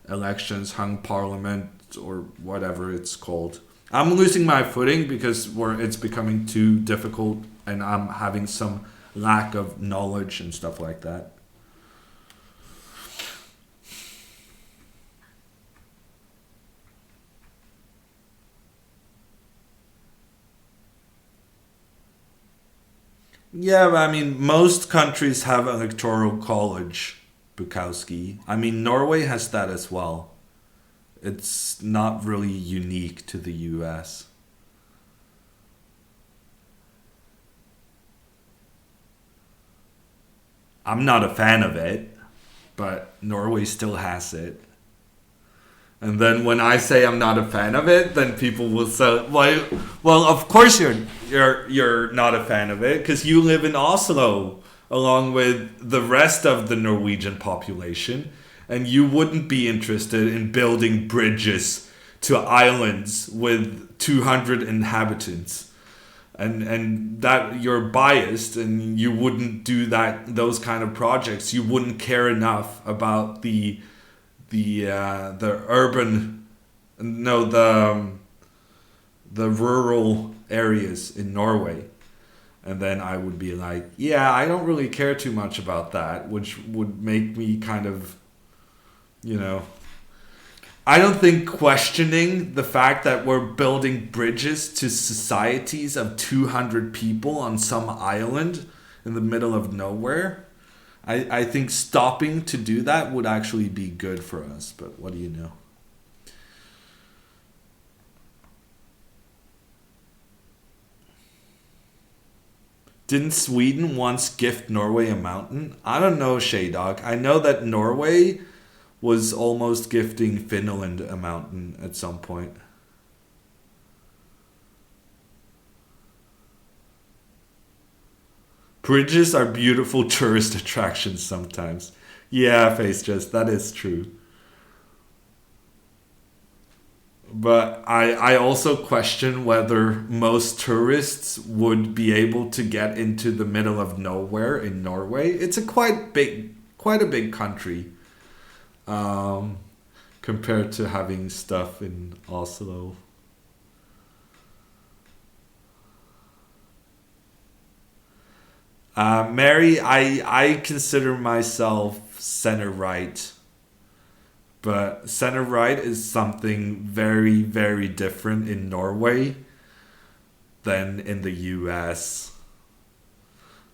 Speaker 1: elections, hung parliament, or whatever it's called. I'm losing my footing because it's becoming too difficult and I'm having some lack of knowledge and stuff like that. Yeah, but I mean, most countries have electoral college, Bukowski. I mean, Norway has that as well. It's not really unique to the US. I'm not a fan of it, but Norway still has it. And then when I say I'm not a fan of it, then people will say, well, of course you're not a fan of it because you live in Oslo along with the rest of the Norwegian population, and you wouldn't be interested in building bridges to islands with 200 inhabitants. And that you're biased and you wouldn't do those kind of projects. You wouldn't care enough about the urban, no, the rural areas in Norway. And then I would be like, yeah, I don't really care too much about that, which would make me kind of, you know, I don't think questioning the fact that we're building bridges to societies of 200 people on some island in the middle of nowhere, I think stopping to do that would actually be good for us. But what do you know? Didn't Sweden once gift Norway a mountain? I don't know, Shay Dog. I know that Norway was almost gifting Finland a mountain at some point. Bridges are beautiful tourist attractions sometimes. Yeah, Face Just, that is true. But I also question whether most tourists would be able to get into the middle of nowhere in Norway. It's a quite a big country, um, compared to having stuff in Oslo. Mary, I consider myself center right. But center right is something very, very different in Norway than in the US.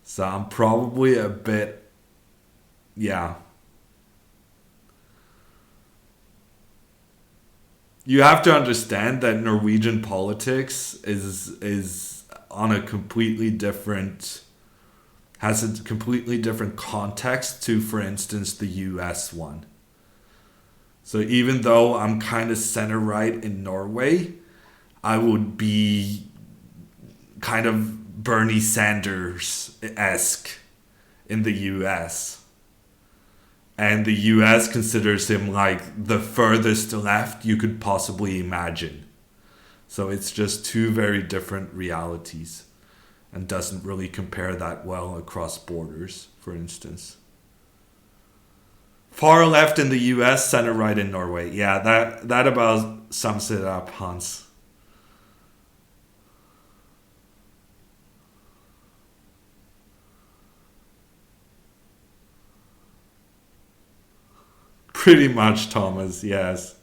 Speaker 1: So I'm probably a bit, yeah. You have to understand that Norwegian politics is on a completely different, has a completely different context to, for instance, the US one. So even though I'm kind of center right in Norway, I would be kind of Bernie Sanders-esque in the US. And the US considers him like the furthest left you could possibly imagine. So it's just two very different realities and doesn't really compare that well across borders, for instance. Far left in the US, center right in Norway. Yeah, that about sums it up, Hans. Pretty much, Thomas, yes.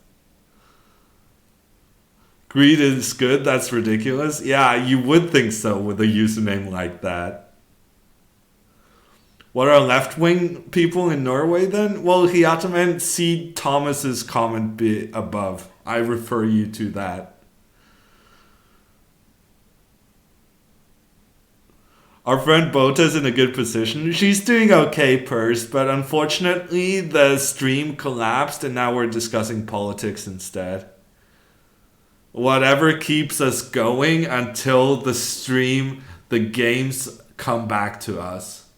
Speaker 1: Greed is good, that's ridiculous. Yeah, you would think so with a username like that. What are left-wing people in Norway then? Well, Hiatamen, see Thomas's comment above. I refer you to that. Our friend Bota's in a good position. She's doing okay, Purse, but unfortunately the stream collapsed and now we're discussing politics instead. Whatever keeps us going until the stream, the games come back to us.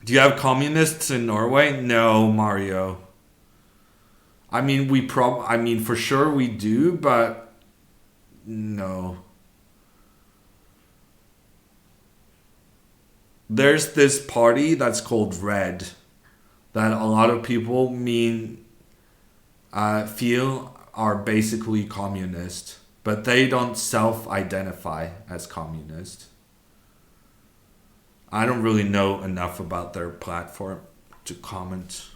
Speaker 1: Do you have communists in Norway? No, Mario. I mean, for sure we do, but no. There's this party that's called Red that a lot of people feel are basically communist, but they don't self-identify as communist. I don't really know enough about their platform to comment.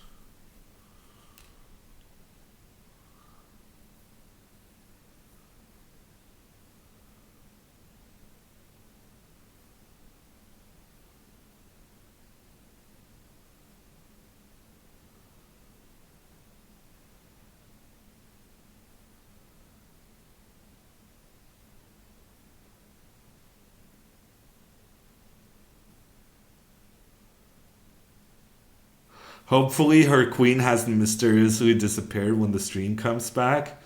Speaker 1: Hopefully her queen hasn't mysteriously disappeared when the stream comes back.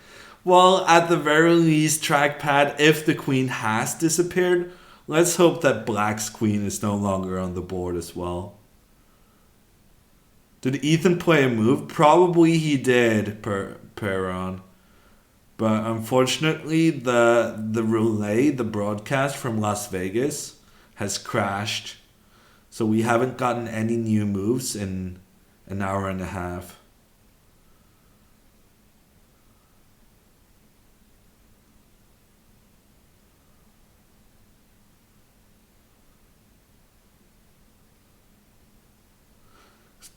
Speaker 1: Well, at the very least, trackpad, if the queen has disappeared, let's hope that Black's queen is no longer on the board as well. Did Ethan play a move? Probably he did, Peron. But unfortunately, the relay, the broadcast from Las Vegas, has crashed. So we haven't gotten any new moves in an hour and a half.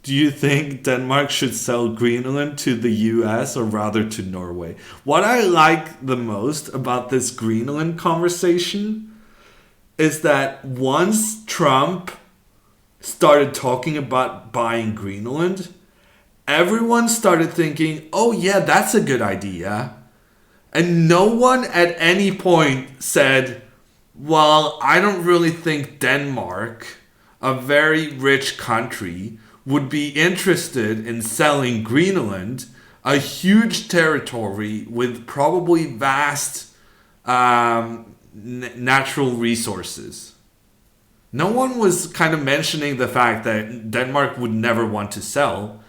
Speaker 1: Do you think Denmark should sell Greenland to the US or rather to Norway? What I like the most about this Greenland conversation is that once Trump started talking about buying Greenland, everyone started thinking, oh yeah, that's a good idea. And no one at any point said, well, I don't really think Denmark, a very rich country, would be interested in selling Greenland, a huge territory with probably vast natural resources. No one was kind of mentioning the fact that Denmark would never want to sell.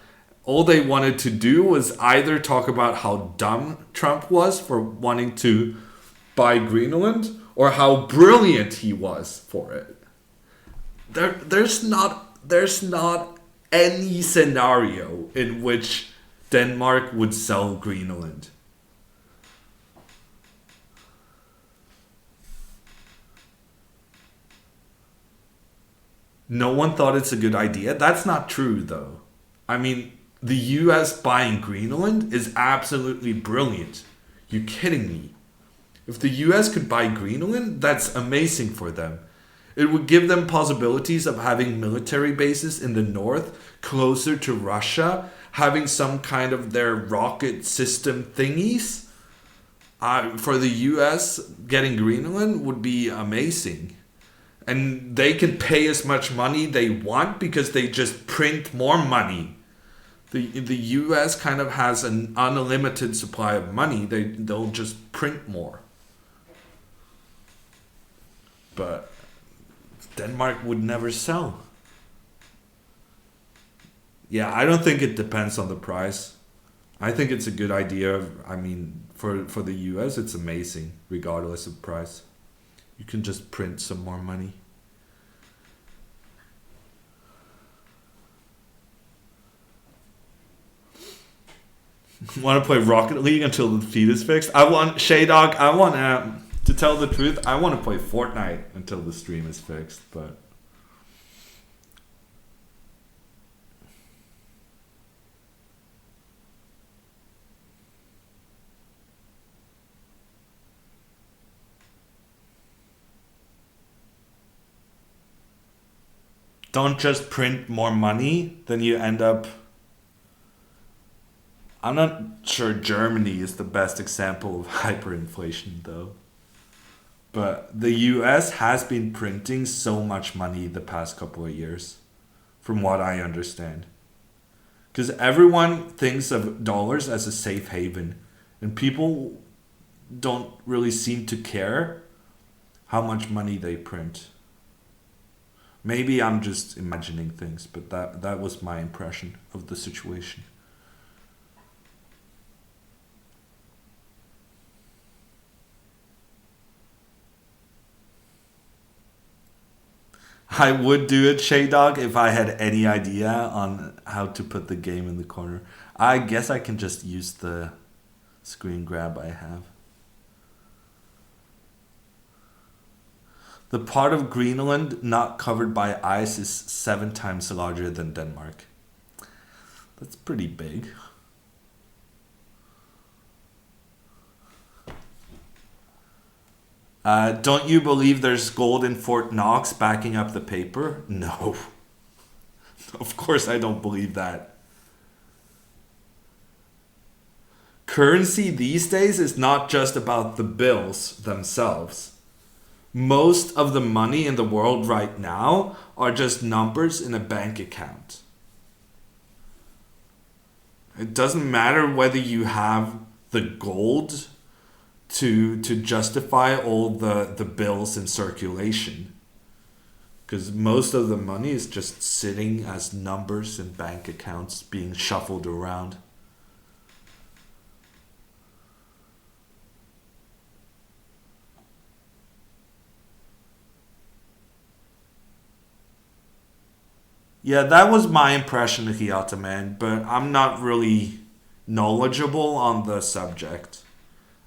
Speaker 1: All they wanted to do was either talk about how dumb Trump was for wanting to buy Greenland or how brilliant he was for it. There's not any scenario in which Denmark would sell Greenland. No one thought it's a good idea. That's not true, though. I mean, the US buying Greenland is absolutely brilliant. You kidding me? If the US could buy Greenland, that's amazing for them. It would give them possibilities of having military bases in the north, closer to Russia, having some kind of their rocket system thingies. For the US, getting Greenland would be amazing. And they can pay as much money they want because they just print more money. The US kind of has an unlimited supply of money. They'll just print more. But Denmark would never sell. Yeah, I don't think it depends on the price. I think it's a good idea. I mean, for the US, it's amazing, regardless of price. You can just print some more money. Want to play Rocket League until the feed is fixed? I want Shaydog. I want to tell the truth. I want to play Fortnite until the stream is fixed, but. Don't just print more money, then you end up. I'm not sure Germany is the best example of hyperinflation, though. But the US has been printing so much money the past couple of years, from what I understand. Because everyone thinks of dollars as a safe haven, and people don't really seem to care how much money they print. Maybe I'm just imagining things, but that was my impression of the situation. I would do it, Shaydog, if I had any idea on how to put the game in the corner. I guess I can just use the screen grab I have. The part of Greenland not covered by ice is 7 times larger than Denmark. That's pretty big. Don't you believe there's gold in Fort Knox backing up the paper? No. Of course I don't believe that. Currency these days is not just about the bills themselves. Most of the money in the world right now are just numbers in a bank account. It doesn't matter whether you have the gold to justify all the bills in circulation. Because most of the money is just sitting as numbers in bank accounts being shuffled around. Yeah, that was my impression of Hiata, man, but I'm not really knowledgeable on the subject.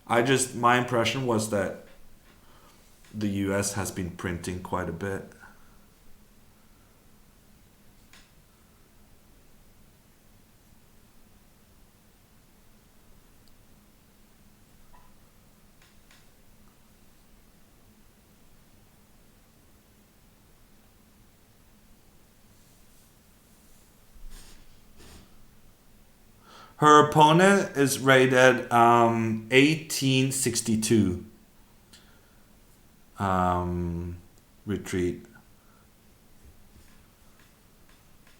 Speaker 1: My impression was that the US has been printing quite a bit. Her opponent is rated 1862. Retreat.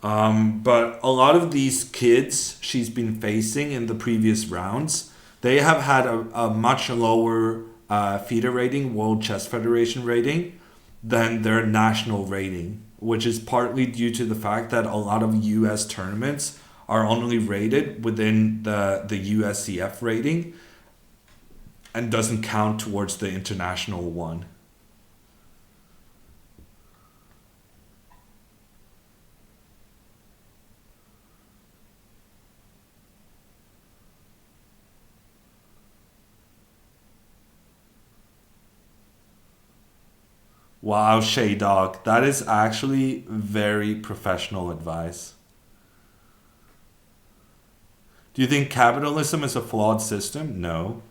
Speaker 1: But a lot of these kids she's been facing in the previous rounds, they have had a much lower FIDE rating, World Chess Federation rating, than their national rating, which is partly due to the fact that a lot of US tournaments are only rated within the USCF rating and doesn't count towards the international one. Wow, Shay Dog. That is actually very professional advice. Do you think capitalism is a flawed system? No.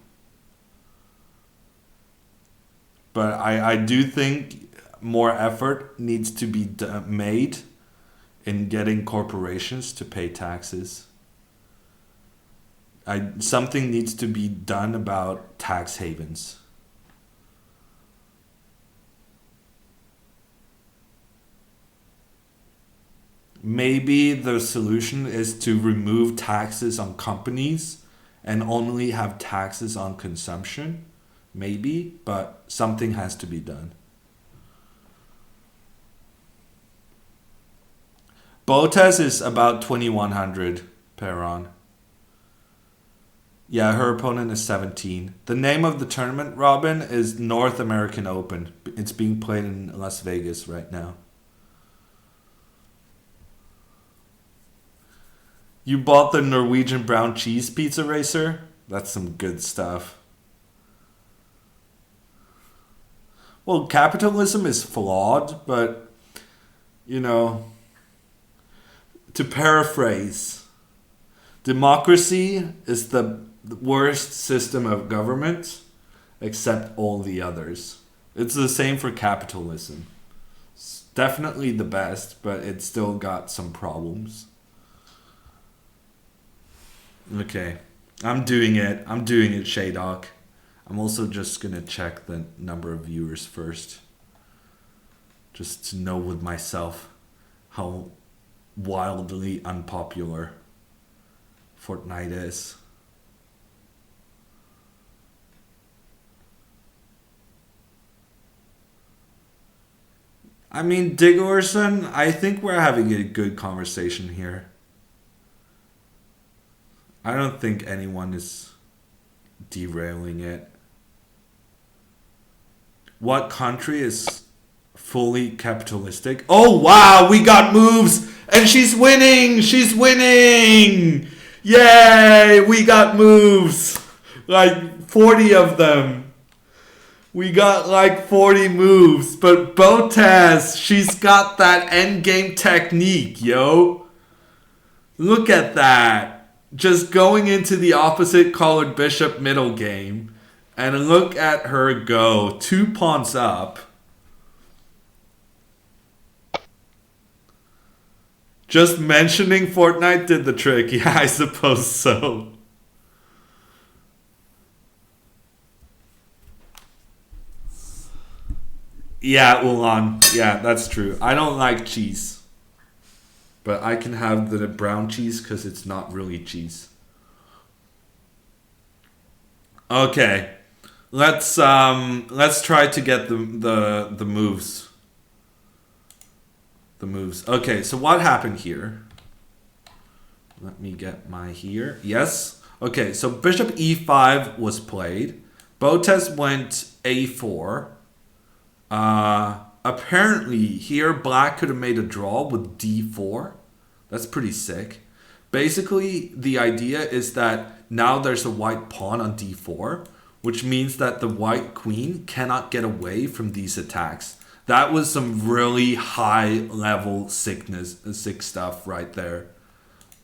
Speaker 1: But I do think more effort needs to be made in getting corporations to pay taxes. Something needs to be done about tax havens. Maybe the solution is to remove taxes on companies and only have taxes on consumption. Maybe, but something has to be done. Botez is about 2100 Perron. Yeah, her opponent is 17. The name of the tournament, Robin, is North American Open. It's being played in Las Vegas right now. You bought the Norwegian brown cheese pizza racer? That's some good stuff. Well, capitalism is flawed, but, you know, to paraphrase, democracy is the worst system of government except all the others. It's the same for capitalism. It's definitely the best, but it's still got some problems. Okay, I'm doing it, Shaydoc. I'm also just gonna check the number of viewers first. Just to know with myself how wildly unpopular Fortnite is. I mean, Digorson, I think we're having a good conversation here. I don't think anyone is derailing it. What country is fully capitalistic? Oh wow, we got moves and she's winning! She's winning! Yay! We got moves! Like 40 of them. We got like 40 moves, but Botez, she's got that endgame technique, yo. Look at that. Just going into the opposite colored bishop middle game. And look at her go. 2 pawns up. Just mentioning Fortnite did the trick. Yeah, I suppose so. Yeah, Ulan. Yeah, that's true. I don't like cheese. But I can have the brown cheese because it's not really cheese. Okay. Let's try to get the moves. The moves. Okay, so what happened here? Let me get my here. Yes. Okay, so bishop e5 was played. Botez went a4. Apparently here black could have made a draw with d4. That's pretty sick. Basically, the idea is that now there's a white pawn on d4, which means that the white queen cannot get away from these attacks. That was some really high level sick stuff right there.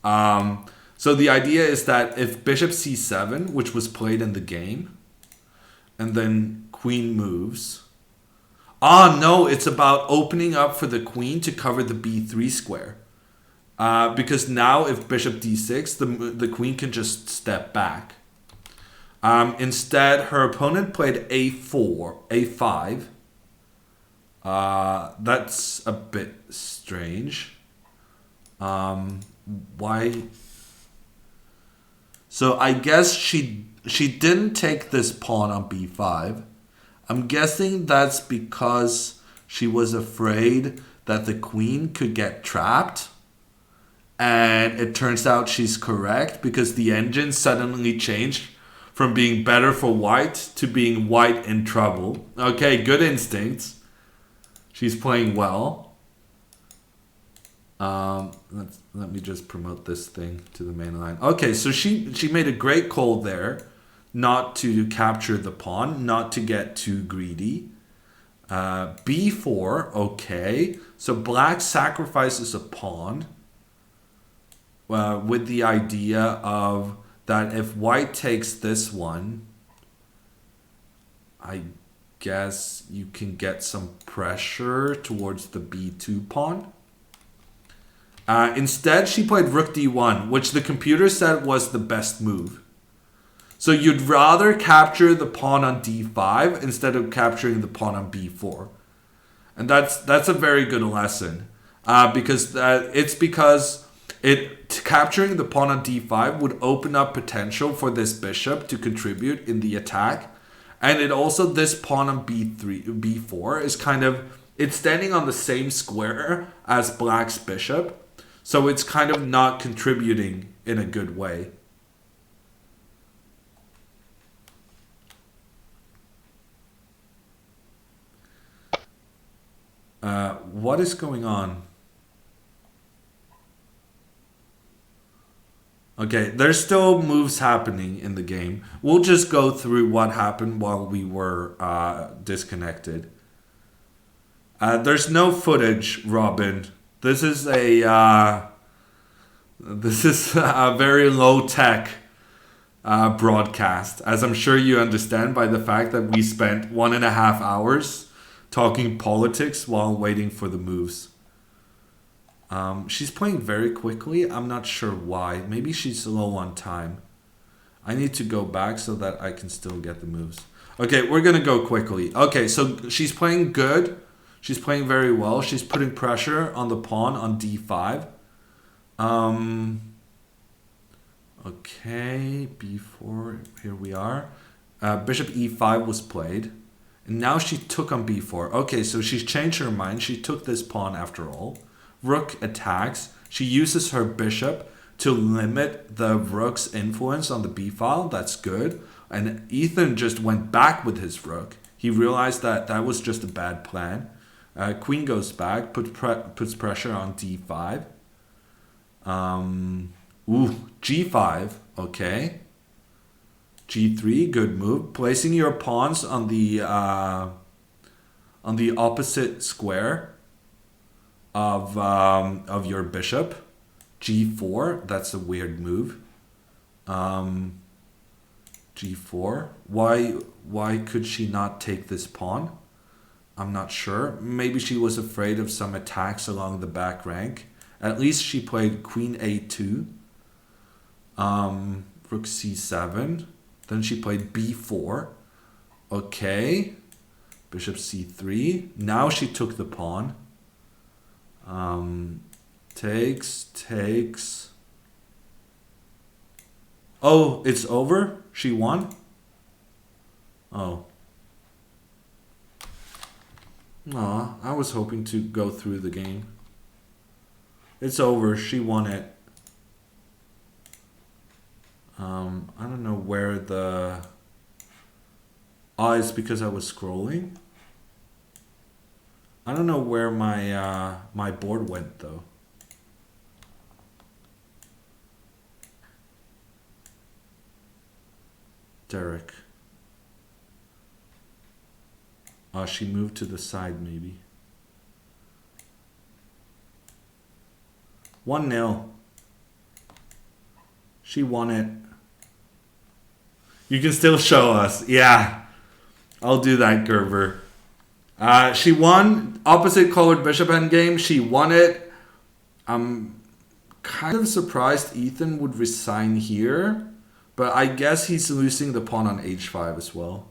Speaker 1: So the idea is that if bishop c7, which was played in the game, and then queen moves. Ah, no, it's about opening up for the queen to cover the b3 square. Because now if bishop d6, the queen can just step back. Instead, her opponent played a5. That's a bit strange. Why? So I guess she didn't take this pawn on b5. I'm guessing that's because she was afraid that the queen could get trapped. And it turns out she's correct because the engine suddenly changed from being better for white to being white in trouble. Okay, good instincts. She's playing well. Let me just promote this thing to the main line. Okay, so she made a great call there. Not to capture the pawn, not to get too greedy. b4, okay. So black sacrifices a pawn with the idea of that if white takes this one, I guess you can get some pressure towards the b2 pawn. Instead, she played rook d1, which the computer said was the best move. So you'd rather capture the pawn on d5 instead of capturing the pawn on b4. And that's a very good lesson. Because capturing the pawn on d5 would open up potential for this bishop to contribute in the attack. And it also, this pawn on b4 is kind of, it's standing on the same square as black's bishop. So it's kind of not contributing in a good way. What is going on? Okay, there's still moves happening in the game. We'll just go through what happened while we were disconnected. There's no footage, Robin. This is a very low tech broadcast, as I'm sure you understand by the fact that we spent 1.5 hours talking politics while waiting for the moves. She's playing very quickly. I'm not sure why. Maybe she's low on time. I need to go back so that I can still get the moves. Okay, we're gonna go quickly. Okay, so she's playing good. She's playing very well. She's putting pressure on the pawn on d5. Okay, b4, here we are. Bishop e5 was played. And now she took on b4. Okay, so she's changed her mind. She took this pawn after all. Rook attacks. She uses her bishop to limit the rook's influence on the b file. That's good. And Ethan just went back with his rook. He realized that that was just a bad plan. Queen goes back, puts pressure on d5. G5, okay. G3, good move. Placing your pawns on the opposite square of your bishop. G4, that's a weird move. G4, why could she not take this pawn? I'm not sure. Maybe she was afraid of some attacks along the back rank. At least she played queen a2, rook c7. Then she played b4. Okay. Bishop c3. Now she took the pawn. Takes. Oh, it's over? She won? Oh. Aw, I was hoping to go through the game. It's over. She won it. I don't know where the... Oh, it's because I was scrolling. I don't know where my my board went though. Derek. Oh, she moved to the side maybe. 1-0. She won it. You can still show us. Yeah. I'll do that, Gerber. She won. Opposite colored bishop endgame. She won it. I'm kind of surprised Ethan would resign here. But I guess he's losing the pawn on h5 as well.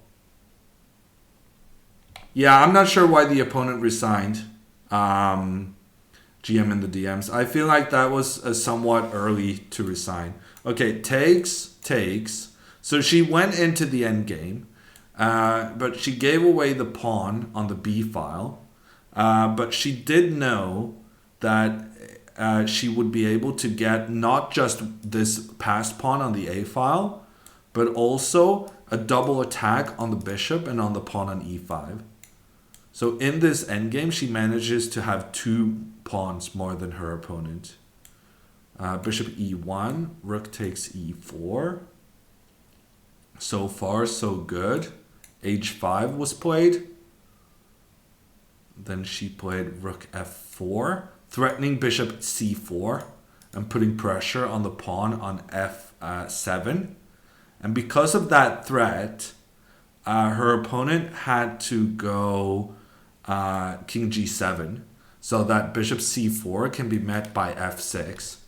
Speaker 1: Yeah, I'm not sure why the opponent resigned. GM in the DMs. I feel like that was somewhat early to resign. Okay, takes. So she went into the endgame. But she gave away the pawn on the b file. But she did know that she would be able to get not just this passed pawn on the a file, but also a double attack on the bishop and on the pawn on e5. So in this endgame, she manages to have 2 pawns more than her opponent. Bishop e1, rook takes e4. So far, so good. h5 was played. Then she played rook f4, threatening bishop c4 and putting pressure on the pawn on f7. And because of that threat, her opponent had to go king g7 so that bishop c4 can be met by f6.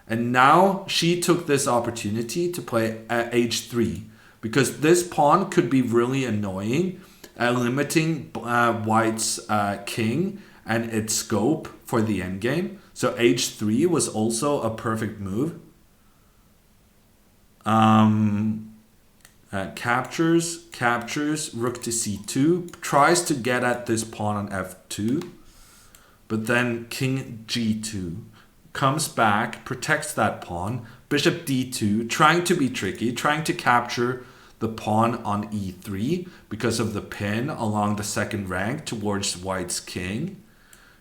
Speaker 1: And now she took this opportunity to play h3 because this pawn could be really annoying, limiting white's king and its scope for the endgame. So h3 was also a perfect move. Captures, rook to c2, tries to get at this pawn on f2, but then king g2 comes back, protects that pawn, bishop d2, trying to be tricky, trying to capture the pawn on e3 because of the pin along the second rank towards white's king.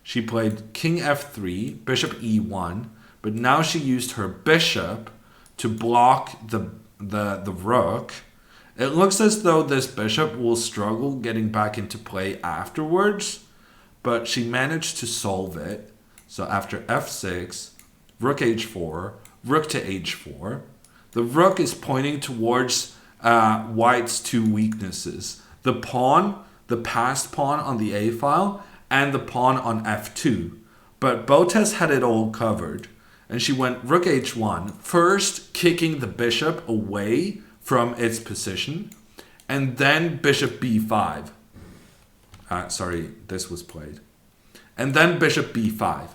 Speaker 1: She played king f3, bishop e1, but now she used her bishop to block the rook. It looks as though this bishop will struggle getting back into play afterwards, but she managed to solve it. So after f6, rook h4, rook to h4, the rook is pointing towards white's two weaknesses. The pawn, the passed pawn on the a file, and the pawn on f2. But Botez had it all covered. And she went rook h1, first kicking the bishop away from its position, and then bishop b5. Sorry, this was played. And then bishop b5.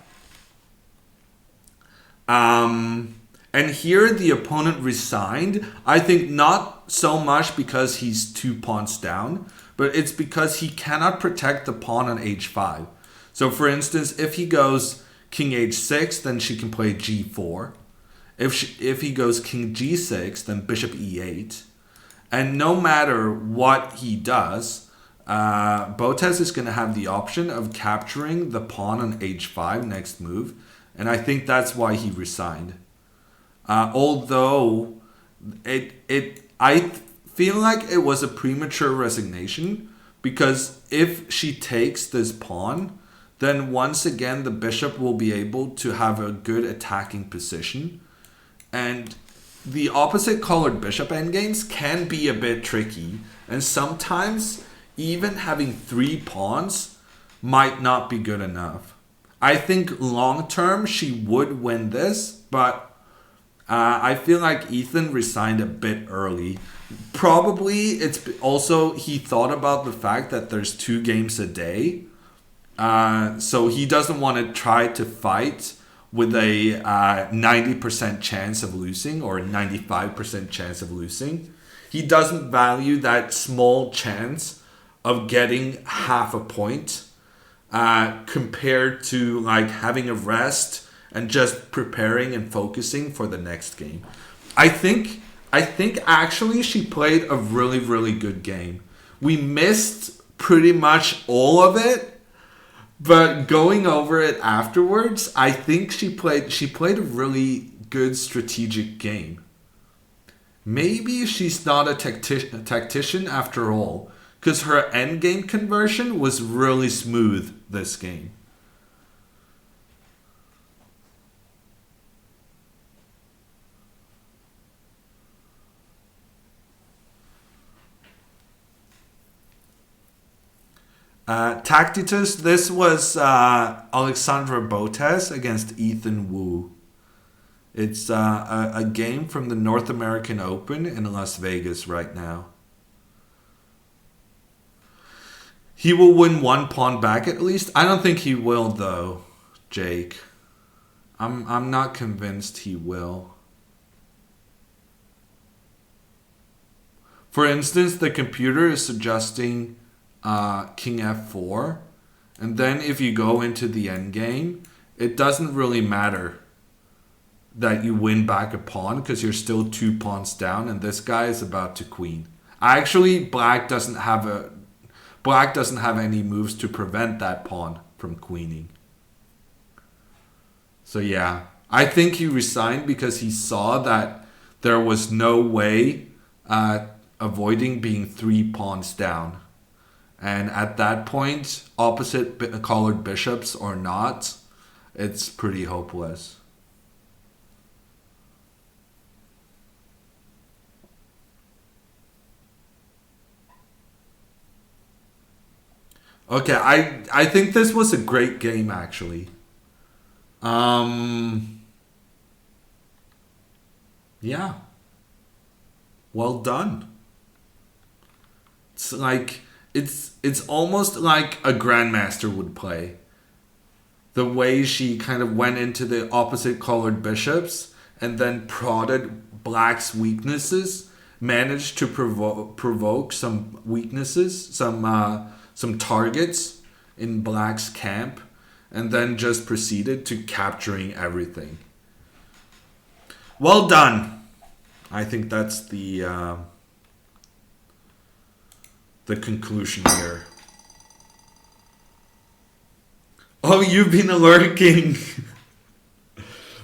Speaker 1: And here the opponent resigned. I think not so much because he's 2 pawns down, but it's because he cannot protect the pawn on h5. So for instance, if he goes king h6, then she can play g4. If he goes king g6, then bishop e8. And no matter what he does, Botez is going to have the option of capturing the pawn on h5 next move. And I think that's why he resigned. Although I feel like it was a premature resignation, because if she takes this pawn, then once again the bishop will be able to have a good attacking position. And the opposite colored bishop endgames can be a bit tricky, and sometimes even having 3 pawns might not be good enough. I think long term she would win this, but I feel like Ethan resigned a bit early. Probably it's also he thought about the fact that there's 2 games a day. So he doesn't want to try to fight with a 90% chance of losing or 95% chance of losing. He doesn't value that small chance of getting half a point compared to like having a rest and just preparing and focusing for the next game. I think actually she played a really, really good game. We missed pretty much all of it, but going over it afterwards, I think she played a really good strategic game. Maybe she's not a tactician after all, because her endgame conversion was really smooth this game. Tacitus, this was Alexandra Botez against Ethan Wu. It's a game from the North American Open in Las Vegas right now. He will win 1 pawn back at least. I don't think he will though, Jake. I'm not convinced he will. For instance, the computer is suggesting king f4, and then if you go into the endgame, it doesn't really matter that you win back a pawn because you're still 2 pawns down, and this guy is about to queen. Actually, black doesn't have any moves to prevent that pawn from queening. So yeah, I think he resigned because he saw that there was no way avoiding being 3 pawns down. And at that point, opposite colored bishops or not, it's pretty hopeless. Okay, I think this was a great game actually. Yeah. Well done. It's like it's almost like a grandmaster would play. The way she kind of went into the opposite colored bishops and then prodded black's weaknesses, managed to provoke some weaknesses, some targets in black's camp, and then just proceeded to capturing everything. Well done. I think that's the conclusion here. Oh, you've been lurking.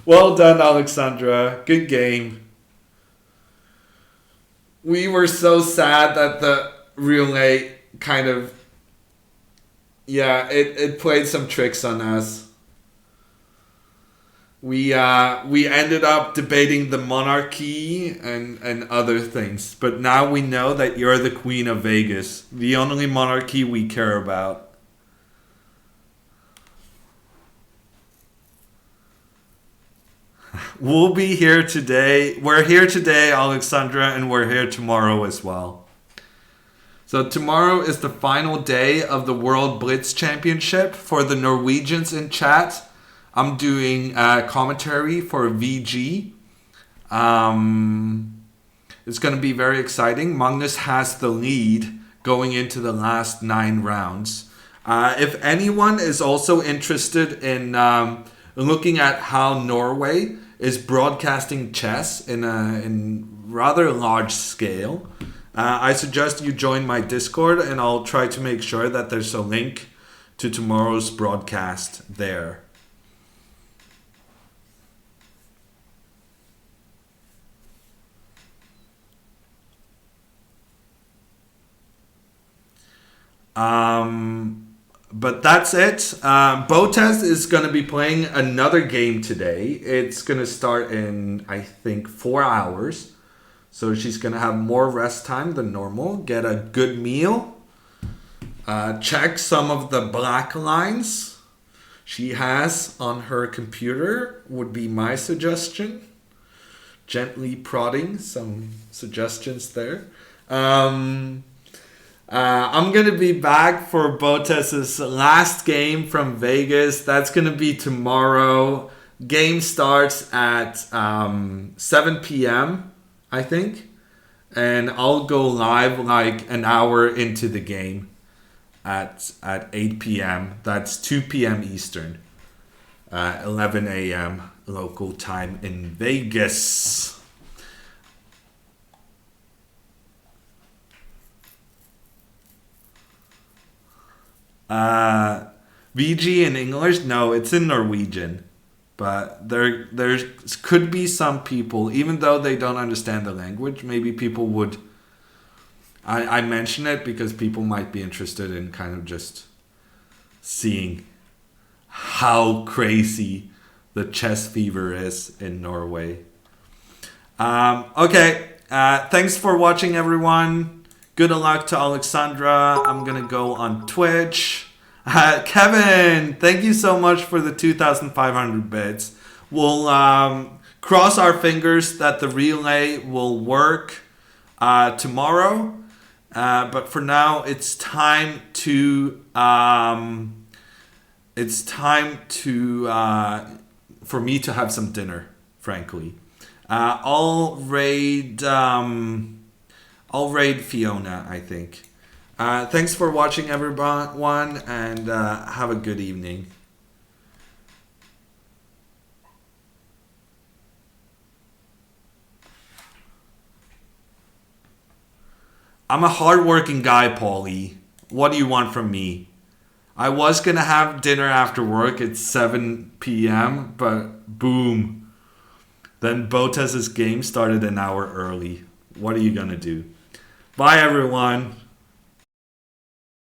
Speaker 1: Well done, Alexandra. Good game. We were so sad that the relay kind of, yeah, it played some tricks on us. We ended up debating the monarchy and other things, but now we know that you're the Queen of Vegas, the only monarchy we care about. We'll be here today. We're here today, Alexandra, and we're here tomorrow as well. So tomorrow is the final day of the World Blitz Championship. For the Norwegians in chat, I'm doing commentary for VG. It's going to be very exciting. Magnus has the lead going into the last 9 rounds. If anyone is also interested in looking at how Norway is broadcasting chess in rather large scale, I suggest you join my Discord, and I'll try to make sure that there's a link to tomorrow's broadcast there. But that's it. Botez is going to be playing another game today. It's going to start in, I think, 4 hours. So she's going to have more rest time than normal. Get a good meal. Check some of the black lines she has on her computer would be my suggestion. Gently prodding some suggestions there. I'm going to be back for Botez's last game from Vegas. That's going to be tomorrow. Game starts at 7 p.m., I think. And I'll go live like an hour into the game at 8 p.m. That's 2 p.m. Eastern. 11 a.m. local time in Vegas. VG in English? No, it's in Norwegian. But there could be some people, even though they don't understand the language, maybe people would... I mention it because people might be interested in kind of just seeing how crazy the chess fever is in Norway. Okay, thanks for watching, everyone. Good luck to Alexandra. I'm going to go on Twitch. Kevin, thank you so much for the 2,500 bits. We'll cross our fingers that the relay will work tomorrow. But for now, it's time to for me to have some dinner, frankly. I'll raid Fiona, I think. Thanks for watching, everyone, and have a good evening. I'm a hardworking guy, Paulie. What do you want from me? I was going to have dinner after work at 7 p.m., but boom. Then Botez's game started an hour early. What are you going to do? Bye, everyone.